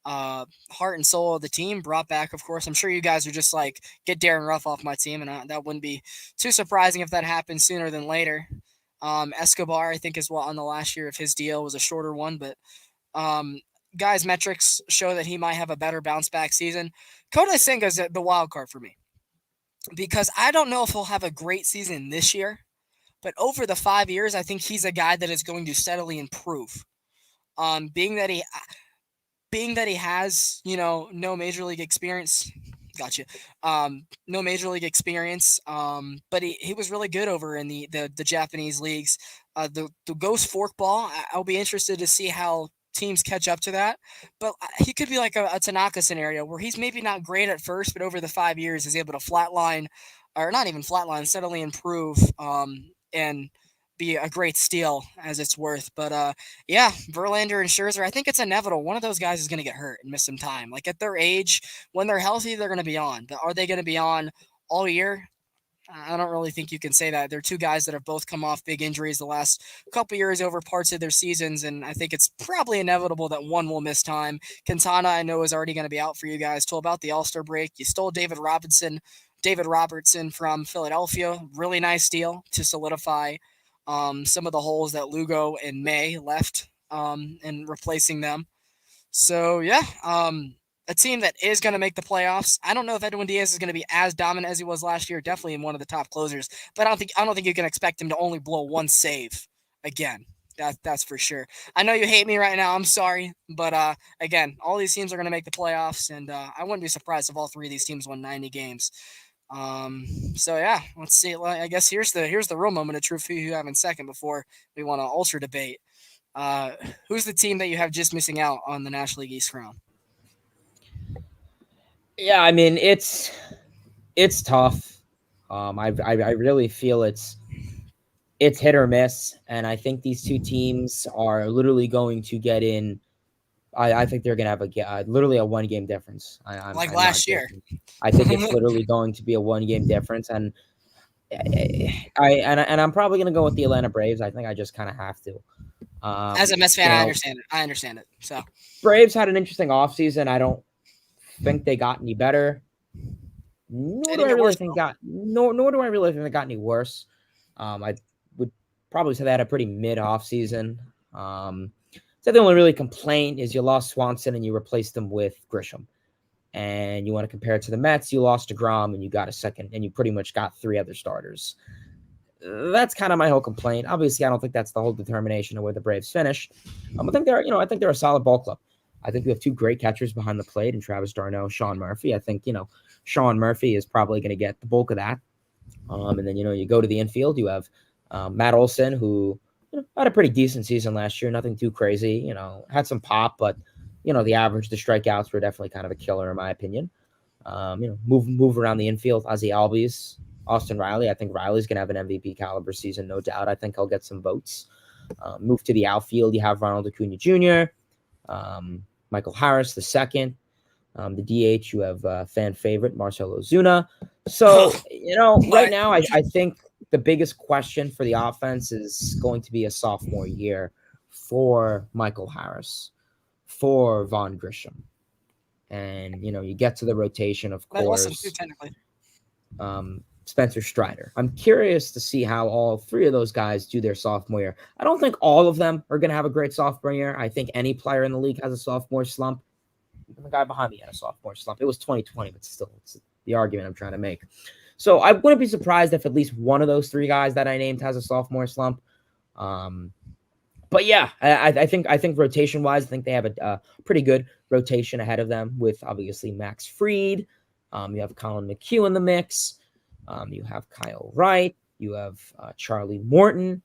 heart and soul of the team, brought back, of course. I'm sure you guys are just like, get Darren Ruff off my team, and that wouldn't be too surprising if that happened sooner than later. Escobar, I think, is what on the last year of his deal was a shorter one, but guys' metrics show that he might have a better bounce back season. Kota Senga's the wild card for me because I don't know if he'll have a great season this year, but over the 5 years, I think he's a guy that is going to steadily improve. Being that he has, no major league experience. Gotcha. No major league experience. But he was really good over in the Japanese leagues. The ghost forkball. I'll be interested to see how teams catch up to that. But he could be like a Tanaka scenario where he's maybe not great at first, but over the 5 years is able to flatline, or not even flatline, steadily improve. And be a great steal as it's worth. But yeah, Verlander and Scherzer, I think it's inevitable. One of those guys is going to get hurt and miss some time. Like at their age, when they're healthy, they're going to be on. But are they going to be on all year? I don't really think you can say that. They're two guys that have both come off big injuries the last couple years over parts of their seasons, and I think it's probably inevitable that one will miss time. Quintana, I know, is already going to be out for you guys till about the All-Star break. You stole David Robertson from Philadelphia. Really nice deal to solidify some of the holes that Lugo and May left and replacing them. So yeah, a team that is going to make the playoffs. I don't know if Edwin Diaz is going to be as dominant as he was last year. Definitely in one of the top closers, but I don't think you can expect him to only blow one save again. That's for sure. I know you hate me right now. I'm sorry, but again, all these teams are going to make the playoffs, and I wouldn't be surprised if all three of these teams won 90 games. Um, so yeah, let's see. I guess here's the real moment of truth. Who you have in second before we want to ultra debate. Uh, who's the team that you have just missing out on the National League East crown? Yeah, I mean it's tough. I really feel it's hit or miss, and I think these two teams are literally going to get in. I think they're going to have literally a 1 game difference. Like I'm not last year. joking. I think it's literally going to be a 1 game difference, and and I'm probably going to go with the Atlanta Braves. I think I just kind of have to. As a Mets You fan, I know, understand it. I understand it. So Braves had an interesting offseason. I don't think they got any better. they didn't get worse though. Nor do I really think they got any worse. I would probably say they had a pretty mid off season. So the only really complaint is you lost Swanson and you replaced him with Grisham. And you want to compare it to the Mets, you lost DeGrom and you got a second, and you pretty much got 3 other starters. That's kind of my whole complaint. Obviously, I don't think that's the whole determination of where the Braves finish. I think they're a solid ball club. I think we have 2 great catchers behind the plate and Travis d'Arnaud, Sean Murphy. I think, Sean Murphy is probably going to get the bulk of that. And then, you go to the infield, you have Matt Olson, who had a pretty decent season last year, nothing too crazy, had some pop, but, the average, the strikeouts were definitely kind of a killer in my opinion. Move around the infield, Ozzy Albies, Austin Riley. I think Riley's going to have an MVP caliber season, no doubt. I think he'll get some votes. Move to the outfield, you have Ronald Acuna Jr., Michael Harris, the second. The DH, you have fan favorite Marcelo Ozuna. So, right now, I think the biggest question for the offense is going to be a sophomore year for Michael Harris, for Vaughn Grisham. And, you get to the rotation, of course. Technically. Spencer Strider. I'm curious to see how all 3 of those guys do their sophomore year. I don't think all of them are going to have a great sophomore year. I think any player in the league has a sophomore slump. Even the guy behind me had a sophomore slump. It was 2020, but still, it's the argument I'm trying to make. So I wouldn't be surprised if at least one of those 3 guys that I named has a sophomore slump. But yeah, I think rotation wise, I think they have a pretty good rotation ahead of them with obviously Max Fried. You have Colin McHugh in the mix. You have Kyle Wright. You have Charlie Morton.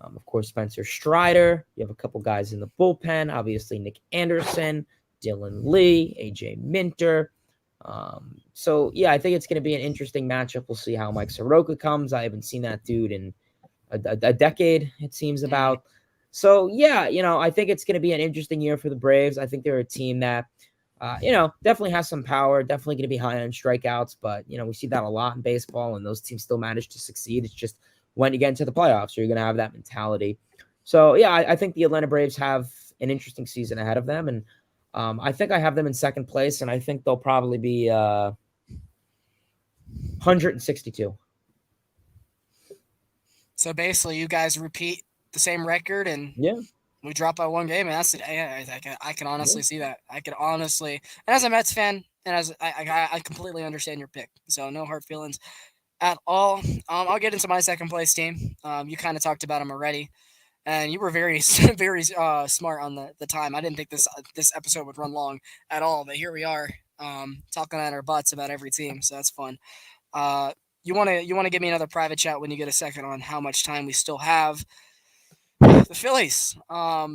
Of course, Spencer Strider. You have a couple guys in the bullpen. Obviously, Nick Anderson, Dylan Lee, AJ Minter. So yeah, I think it's going to be an interesting matchup. We'll see how Mike Soroka comes. I haven't seen that dude in a decade, it seems about. So yeah, I think it's going to be an interesting year for the Braves. I think they're a team that, definitely has some power, definitely going to be high on strikeouts, but, we see that a lot in baseball and those teams still manage to succeed. It's just when you get into the playoffs, you're going to have that mentality. So yeah, I think the Atlanta Braves have an interesting season ahead of them. And I think I have them in second place, and I think they'll probably be 162. So basically, you guys repeat the same record, and Yeah. we drop by 1 game, and that's it. I can honestly see that. I can honestly, and as a Mets fan, and as I completely understand your pick. So no hard feelings at all. I'll get into my second place team. You kind of talked about them already, and you were very very smart on the time. I didn't think this episode would run long at all, but here we are, talking at our butts about every team. So that's fun. Uh, you want to give me another private chat when you get a second on how much time we still have. The Phillies. A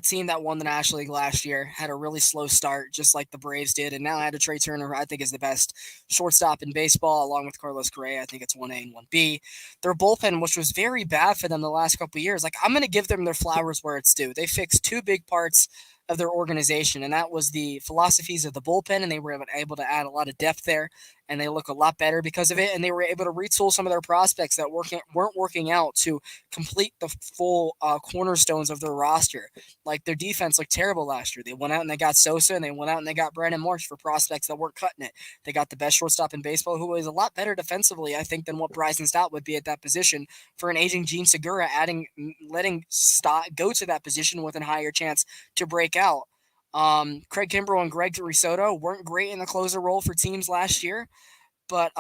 team that won the National League last year had a really slow start, just like the Braves did, and now added Trey Turner, who I think is the best shortstop in baseball, along with Carlos Correa. I think it's 1A and 1B. Their bullpen, which was very bad for them the last couple of years, like I'm going to give them their flowers where it's due. They fixed 2 big parts of their organization, and that was the philosophies of the bullpen, and they were able to add a lot of depth there, and they look a lot better because of it, and they were able to retool some of their prospects that weren't working out to complete the full cornerstones of their roster. Like their defense looked terrible last year. They went out and they got Sosa, and they went out and they got Brandon Marsh for prospects that weren't cutting it. They got the best shortstop in baseball, who is a lot better defensively, I think, than what Bryson Stott would be at that position. For an aging Gene Segura, letting Stott go to that position with a higher chance to break out. Craig Kimbrell and Greg Risotto weren't great in the closer role for teams last year, but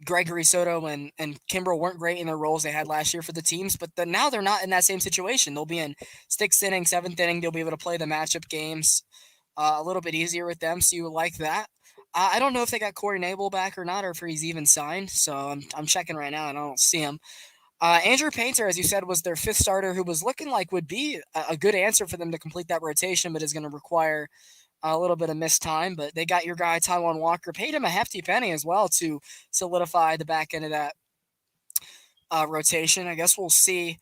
Gregory Soto and Kimbrel weren't great in their roles they had last year for the teams, but now they're not in that same situation. They'll be in sixth inning, seventh inning. They'll be able to play the matchup games a little bit easier with them, so you would like that. I don't know if they got Corey Nabel back or not, or if he's even signed. So I'm checking right now, and I don't see him. Andrew Painter, as you said, was their fifth starter, who was looking like would be a good answer for them to complete that rotation, but is going to require a little bit of missed time. But they got your guy Taiwan Walker, paid him a hefty penny as well to solidify the back end of that rotation. I guess we'll see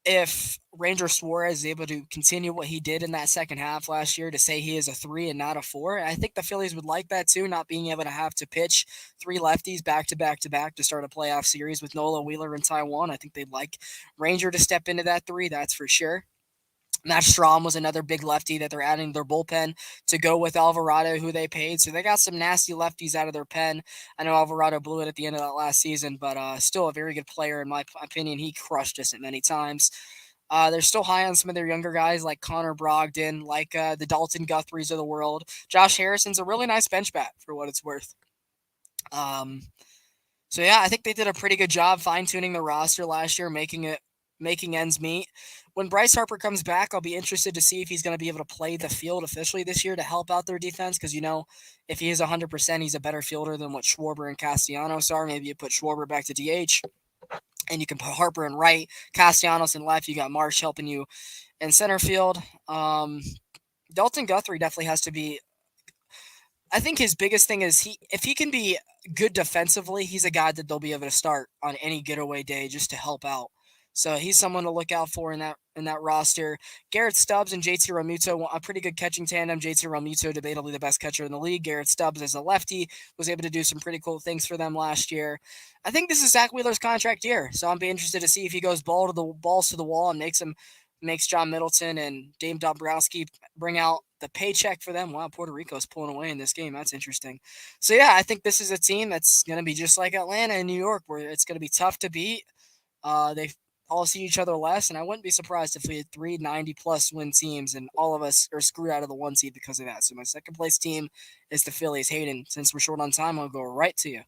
if Ranger Suarez is able to continue what he did in that second half last year, to say he is a 3 and not a 4. I think the Phillies would like that too, not being able to have to pitch three lefties back to back to back to start a playoff series with Nola, Wheeler, and Taiwan. I think they'd like Ranger to step into that 3, that's for sure. Matt Strom was another big lefty that they're adding their bullpen to go with Alvarado, who they paid. So they got some nasty lefties out of their pen. I know Alvarado blew it at the end of that last season, but still a very good player in my opinion. He crushed us at many times. They're still high on some of their younger guys like Connor Brogdon, like the Dalton Guthries of the world. Josh Harrison's a really nice bench bat for what it's worth. Um, so yeah, I think they did a pretty good job fine tuning the roster last year, making ends meet. When Bryce Harper comes back, I'll be interested to see if he's going to be able to play the field officially this year to help out their defense. Because if he is 100%, he's a better fielder than what Schwarber and Castellanos are. Maybe you put Schwarber back to DH, and you can put Harper in right, Castellanos in left. You got Marsh helping you in center field. Dalton Guthrie definitely has to be. I think his biggest thing is if he can be good defensively, he's a guy that they'll be able to start on any getaway day just to help out. So he's someone to look out for in that roster. Garrett Stubbs and JT Realmuto, a pretty good catching tandem. JT Realmuto, debatably the best catcher in the league. Garrett Stubbs, as a lefty, was able to do some pretty cool things for them last year. I think this is Zach Wheeler's contract year, so I'm be interested to see if he goes balls to the wall and makes John Middleton and Dame Dombrowski bring out the paycheck for them. Wow, Puerto Rico's pulling away in this game. That's interesting. So yeah, I think this is a team that's going to be just like Atlanta and New York, where it's going to be tough to beat. They all see each other less, and I wouldn't be surprised if we had 390-plus win teams and all of us are screwed out of the 1 seed because of that. So my second place team is the Phillies. Hayden, since we're short on time, I'll go right to you.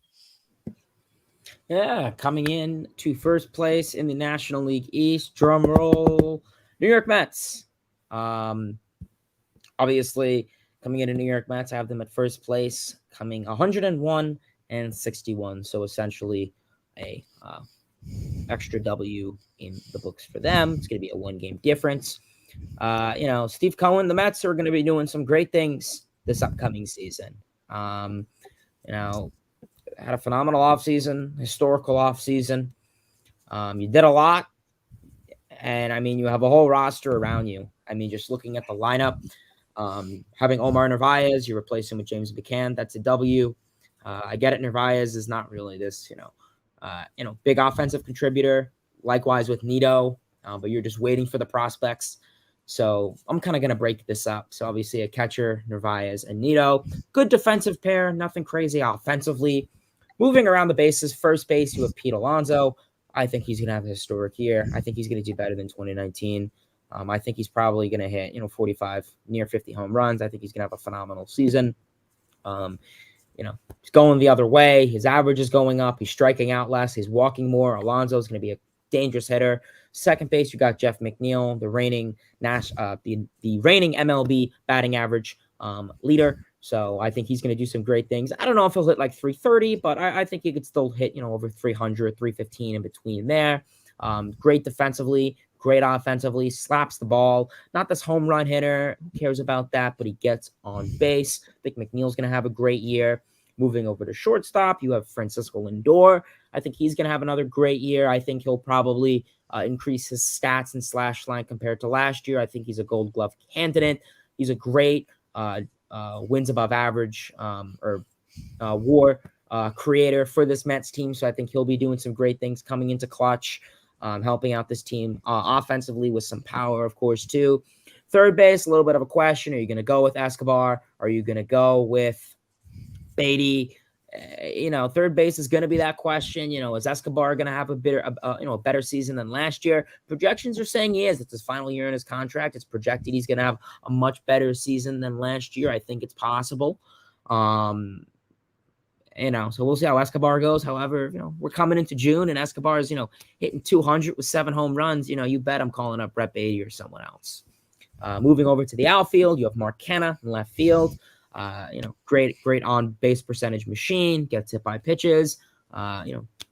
Yeah, coming in to first place in the National League East, drum roll, New York Mets. Obviously, coming into New York Mets, I have them at first place, coming 101 and 61. So essentially a extra W in the books for them. It's going to be a 1-game difference. Steve Cohen, the Mets are going to be doing some great things this upcoming season. Had a phenomenal offseason, historical offseason. You did a lot. And, you have a whole roster around you. Just looking at the lineup, having Omar Narvaez, you replace him with James McCann. That's a W. I get it. Narvaez is not really this, big offensive contributor. Likewise with Nito, but you're just waiting for the prospects. So I'm kind of going to break this up. So obviously a catcher, Narvaez and Nito. Good defensive pair, nothing crazy offensively. Moving around the bases, first base, you have Pete Alonso. I think he's going to have a historic year. I think he's going to do better than 2019. I think he's probably going to hit, 45, near 50 home runs. I think he's going to have a phenomenal season. He's going the other way. His average is going up. He's striking out less. He's walking more. Alonso is going to be a dangerous hitter. Second base, you got Jeff McNeil, the reigning MLB batting average leader. So I think he's going to do some great things. I don't know if he'll hit like 330, but I think he could still hit, over 300, 315 in between there. Great defensively, great offensively, slaps the ball. Not this home run hitter. Who cares about that? But he gets on base. I think McNeil's going to have a great year. Moving over to shortstop, you have Francisco Lindor. I think he's going to have another great year. I think he'll probably increase his stats and slash line compared to last year. I think he's a Gold Glove candidate. He's a great wins above average WAR creator for this Mets team. So I think he'll be doing some great things coming into clutch, helping out this team offensively with some power, of course, too. Third base, a little bit of a question. Are you going to go with Escobar? Are you going to go with Beatty? Third base is going to be that question. Is Escobar going to have a better season than last year? Projections are saying he is. It's his final year in his contract. It's projected he's going to have a much better season than last year. I think it's possible. And So we'll see how Escobar goes. However, we're coming into June and Escobar is, hitting 200 with 7 home runs. You bet I'm calling up Brett Beatty or someone else. Moving over to the outfield, you have Mark Canha in left field. Great on base percentage machine, gets hit by pitches,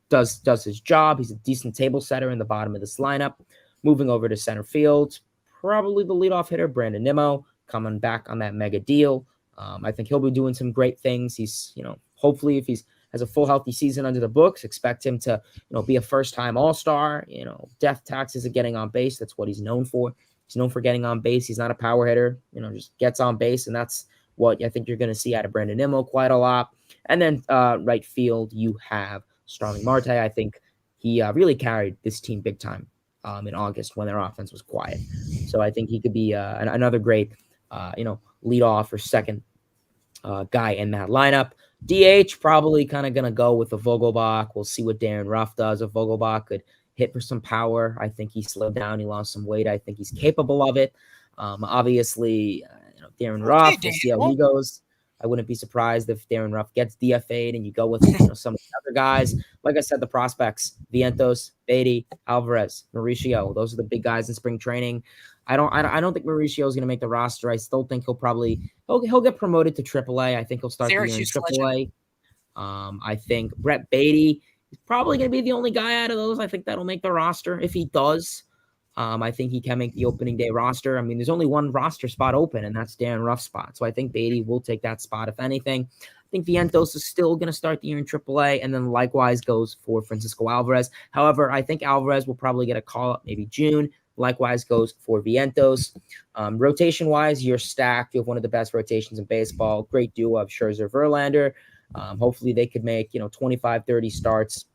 does his job. He's a decent table setter in the bottom of this lineup. Moving over to center field, probably the leadoff hitter, Brandon Nimmo, coming back on that mega deal. I think he'll be doing some great things. He's, hopefully if he's has a full healthy season under the books, expect him to, be a first-time All-Star. Death taxes of getting on base. That's what he's known for. He's known for getting on base. He's not a power hitter, just gets on base, and that's what I think you're going to see out of Brandon Nimmo quite a lot. And then right field, you have Starling Marte. I think he really carried this team big time in August when their offense was quiet. So I think he could be another great, leadoff or second guy in that lineup. DH probably kind of going to go with the Vogelbach. We'll see what Darren Ruff does. If Vogelbach could hit for some power, I think he slowed down. He lost some weight. I think he's capable of it. Obviously, Darren Ruff, we'll see how he goes. I wouldn't be surprised if Darren Ruff gets DFA'd and you go with some of the other guys. Like I said, the prospects: Vientos, Beatty, Alvarez, Mauricio. Those are the big guys in spring training. I don't think Mauricio is going to make the roster. I still think he'll get promoted to AAA. I think he'll start the year in AAA. I think Brett Beatty is probably going to be the only guy out of those I think that'll make the roster. If he does, I think he can make the opening day roster. I mean, there's only one roster spot open, and that's Darren Ruff's spot. So I think Beatty will take that spot, if anything. I think Vientos is still going to start the year in AAA, and then likewise goes for Francisco Alvarez. However, I think Alvarez will probably get a call up maybe June. Likewise goes for Vientos. Rotation-wise, you're stacked. You have one of the best rotations in baseball. Great duo of Scherzer, Verlander. Hopefully they could make, 25, 30 starts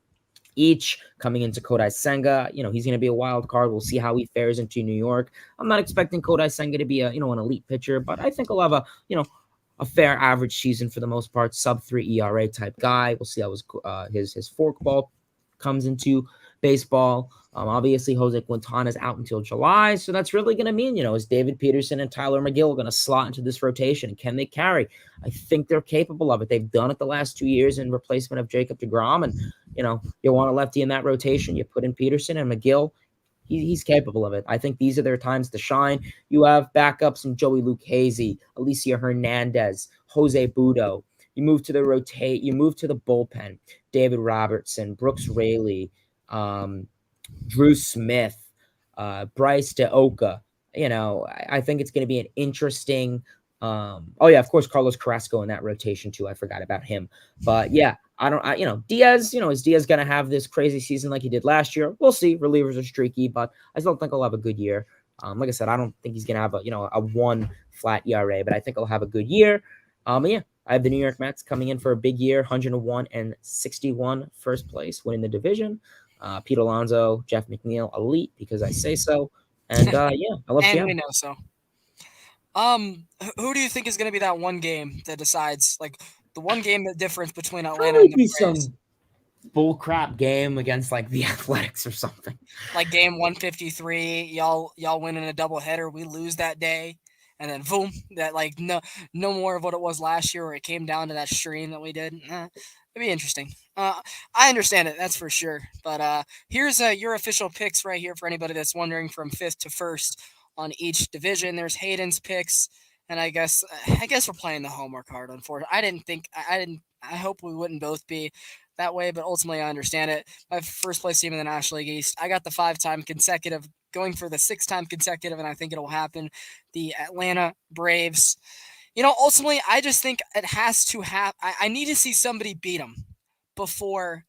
each. Coming into Kodai Senga, he's going to be a wild card. We'll see how he fares into New York. I'm not expecting Kodai Senga to be an elite pitcher, but I think he'll have a fair average season for the most part, sub-3 ERA type guy. We'll see how his forkball comes into baseball. Obviously, Jose Quintana is out until July, so that's really going to mean, is David Peterson and Tyler McGill going to slot into this rotation? Can they carry? I think they're capable of it. They've done it the last 2 years in replacement of Jacob deGrom, and, you want a lefty in that rotation, you put in Peterson and McGill. He's capable of it. I think these are their times to shine. You have backups in Joey Lucchesi, Alicia Hernandez, Jose Budo. You move to the bullpen, David Robertson, Brooks Raley, Drew Smith, Bryce DeOka. I think it's going to be an interesting. Of course, Carlos Carrasco in that rotation too. I forgot about him. But yeah, Diaz. Is Diaz going to have this crazy season like he did last year? We'll see. Relievers are streaky, but I still think he'll have a good year. Like I said, I don't think he's going to have a 1 flat ERA, but I think he'll have a good year. I have the New York Mets coming in for a big year, 101 and 61 first place, winning the division. Pete Alonso, Jeff McNeil, elite because I say so. And I love and we know so. Who do you think is going to be that one game that decides, the one game, the difference between Atlanta and the Braves? Some bullcrap game against the Athletics or something. Like game 153, y'all win in a doubleheader, we lose that day. And then boom, that no more of what it was last year where it came down to that stream that we did. It'd be interesting. I understand it, that's for sure. But here's your official picks right here for anybody that's wondering from 5th to 1st on each division. There's Hayden's picks, and I guess we're playing the homework card. Unfortunately, I hope we wouldn't both be that way, but ultimately I understand it. My first place team in the National League East, I got the 5-time consecutive, going for the 6-time consecutive, and I think it'll happen. The Atlanta Braves. Ultimately, I just think it has to happen. I need to see somebody beat them before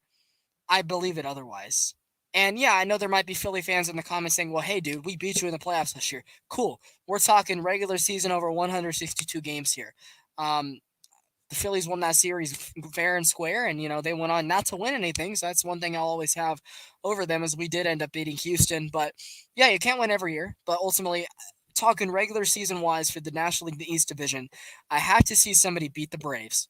I believe it otherwise. And yeah, I know there might be Philly fans in the comments saying, well, hey, dude, we beat you in the playoffs this year. Cool. We're talking regular season over 162 games here. The Phillies won that series fair and square, and, they went on not to win anything, so that's one thing I'll always have over them, is we did end up beating Houston. But, yeah, you can't win every year, but ultimately, talking regular season-wise for the National League the East Division, I have to see somebody beat the Braves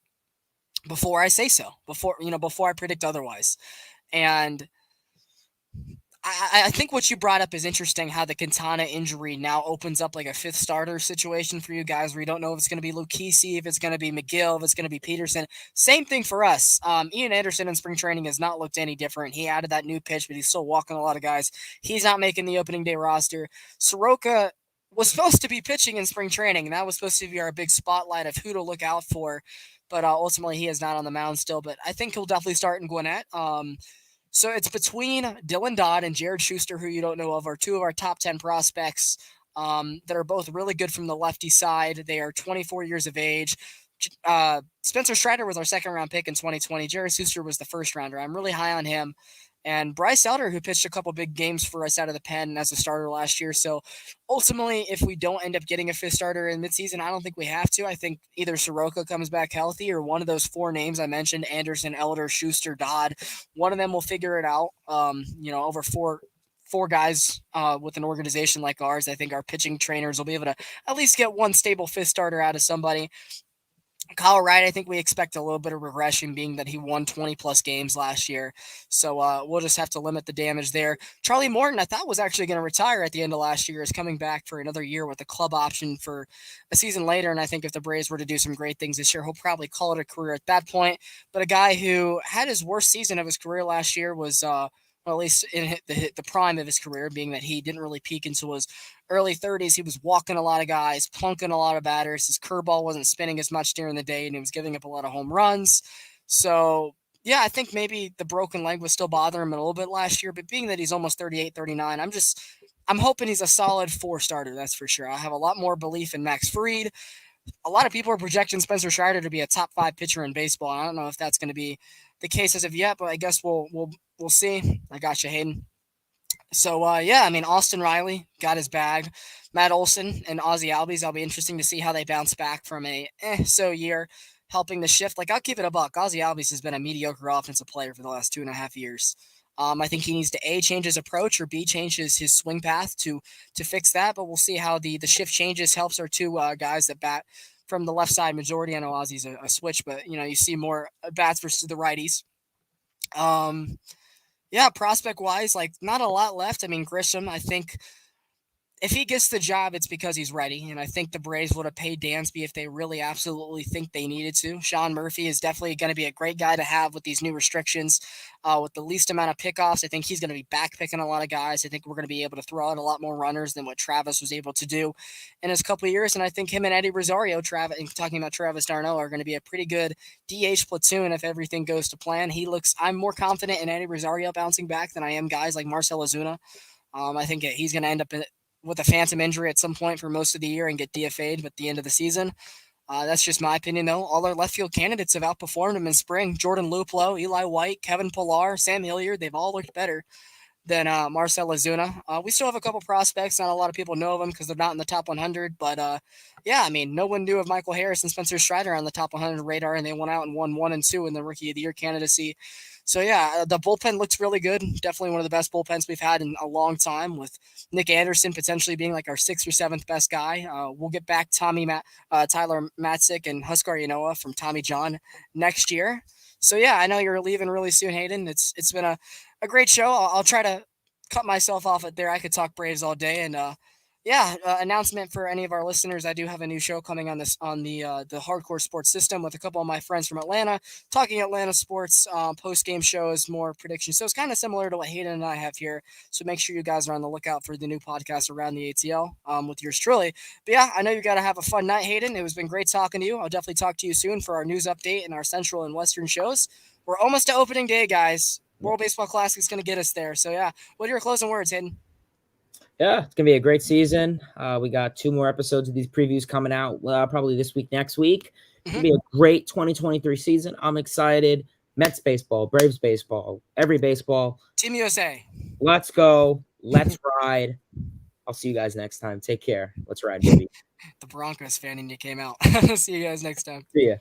before I say so, before I predict otherwise. And I think what you brought up is interesting, how the Quintana injury now opens up like a fifth starter situation for you guys where you don't know if it's going to be Lucchesi, if it's going to be McGill, if it's going to be Peterson. Same thing for us. Ian Anderson in spring training has not looked any different. He added that new pitch, but he's still walking a lot of guys. He's not making the opening day roster. Soroka was supposed to be pitching in spring training, and that was supposed to be our big spotlight of who to look out for. But ultimately, he is not on the mound still. But I think he'll definitely start in Gwinnett. So it's between Dylan Dodd and Jared Schuster, who you don't know of, are two of our top 10 prospects that are both really good from the lefty side. They are 24 years of age. Spencer Strider was our second round pick in 2020. Jared Schuster was the first rounder. I'm really high on him. And Bryce Elder, who pitched a couple big games for us out of the pen as a starter last year. So ultimately, if we don't end up getting a fifth starter in midseason, I don't think we have to. I think either Soroka comes back healthy or one of those four names I mentioned, Anderson, Elder, Schuster, Dodd, one of them will figure it out. Over four guys with an organization like ours, I think our pitching trainers will be able to at least get one stable fifth starter out of somebody. Kyle Wright, I think we expect a little bit of regression, being that he won 20 plus games last year. So we'll just have to limit the damage there. Charlie Morton, I thought was actually going to retire at the end of last year, is coming back for another year with a club option for a season later. And I think if the Braves were to do some great things this year, he'll probably call it a career at that point. But a guy who had his worst season of his career last year was well, at least in the prime of his career, being that he didn't really peak until his early 30s. He was walking a lot of guys, plunking a lot of batters. His curveball wasn't spinning as much during the day, and he was giving up a lot of home runs. So, yeah, I think maybe the broken leg was still bothering him a little bit last year, but being that he's almost 38, 39, I'm hoping he's a solid four starter, that's for sure. I have a lot more belief in Max Fried. A lot of people are projecting Spencer Strider to be a top 5 pitcher in baseball. I don't know if that's going to be the case as of yet, but I guess we'll see. I got you, Hayden. So yeah, I mean Austin Riley got his bag. Matt Olson and Ozzy Albies. I'll be interesting to see how they bounce back from a so year helping the shift. Like I'll keep it a buck. Ozzy Albies has been a mediocre offensive player for the last 2.5 years. I think he needs to A, change his approach, or B, change his swing path to fix that. But we'll see how the shift changes helps our two guys that bat from the left side majority. I know Ozzy's a switch, but you see more bats versus the righties. Yeah, prospect wise, like not a lot left. I mean, Grisham, I think if he gets the job, it's because he's ready. And I think the Braves would have paid Dansby if they really absolutely think they needed to. Sean Murphy is definitely going to be a great guy to have with these new restrictions, with the least amount of pickoffs. I think he's going to be back picking a lot of guys. I think we're going to be able to throw out a lot more runners than what Travis was able to do in his couple of years. And I think him and Eddie Rosario, talking about Travis d'Arnaud, are going to be a pretty good DH platoon if everything goes to plan. I'm more confident in Eddie Rosario bouncing back than I am guys like Marcell Ozuna. I think he's going to end up with a phantom injury at some point for most of the year and get DFA'd at the end of the season. That's just my opinion, though. All our left field candidates have outperformed him in spring. Jordan Luplow, Eli White, Kevin Pillar, Sam Hilliard, they've all looked better than Marcell Ozuna. We still have a couple prospects. Not a lot of people know of them because they're not in the top 100. But yeah, I mean, no one knew of Michael Harris and Spencer Strider on the top 100 radar, and they went out and won 1 and 2 in the Rookie of the Year candidacy. So yeah, the bullpen looks really good. Definitely one of the best bullpens we've had in a long time, with Nick Anderson potentially being like our 6th or 7th best guy. We'll get back Tyler Matzik and Huskar Yanoa from Tommy John next year. So yeah, I know you're leaving really soon, Hayden. It's been a great show. I'll try to cut myself off at there. I could talk Braves all day, and yeah, announcement for any of our listeners. I do have a new show coming on the Hardcore Sports System with a couple of my friends from Atlanta, talking Atlanta sports, post game shows, more predictions. So it's kind of similar to what Hayden and I have here. So make sure you guys are on the lookout for the new podcast around the ATL with yours truly. But yeah, I know you got to have a fun night, Hayden. It was been great talking to you. I'll definitely talk to you soon for our news update and our Central and Western shows. We're almost to opening day, guys. World Baseball Classic is going to get us there. So yeah, what are your closing words, Hayden? Yeah, it's gonna be a great season. We got 2 more episodes of these previews coming out probably this week, next week. It's gonna be a great 2023 season. I'm excited. Mets baseball, Braves baseball, every baseball. Team USA. Let's go. Let's ride. I'll see you guys next time. Take care. Let's ride, baby. The Broncos fan in you came out. See you guys next time. See ya.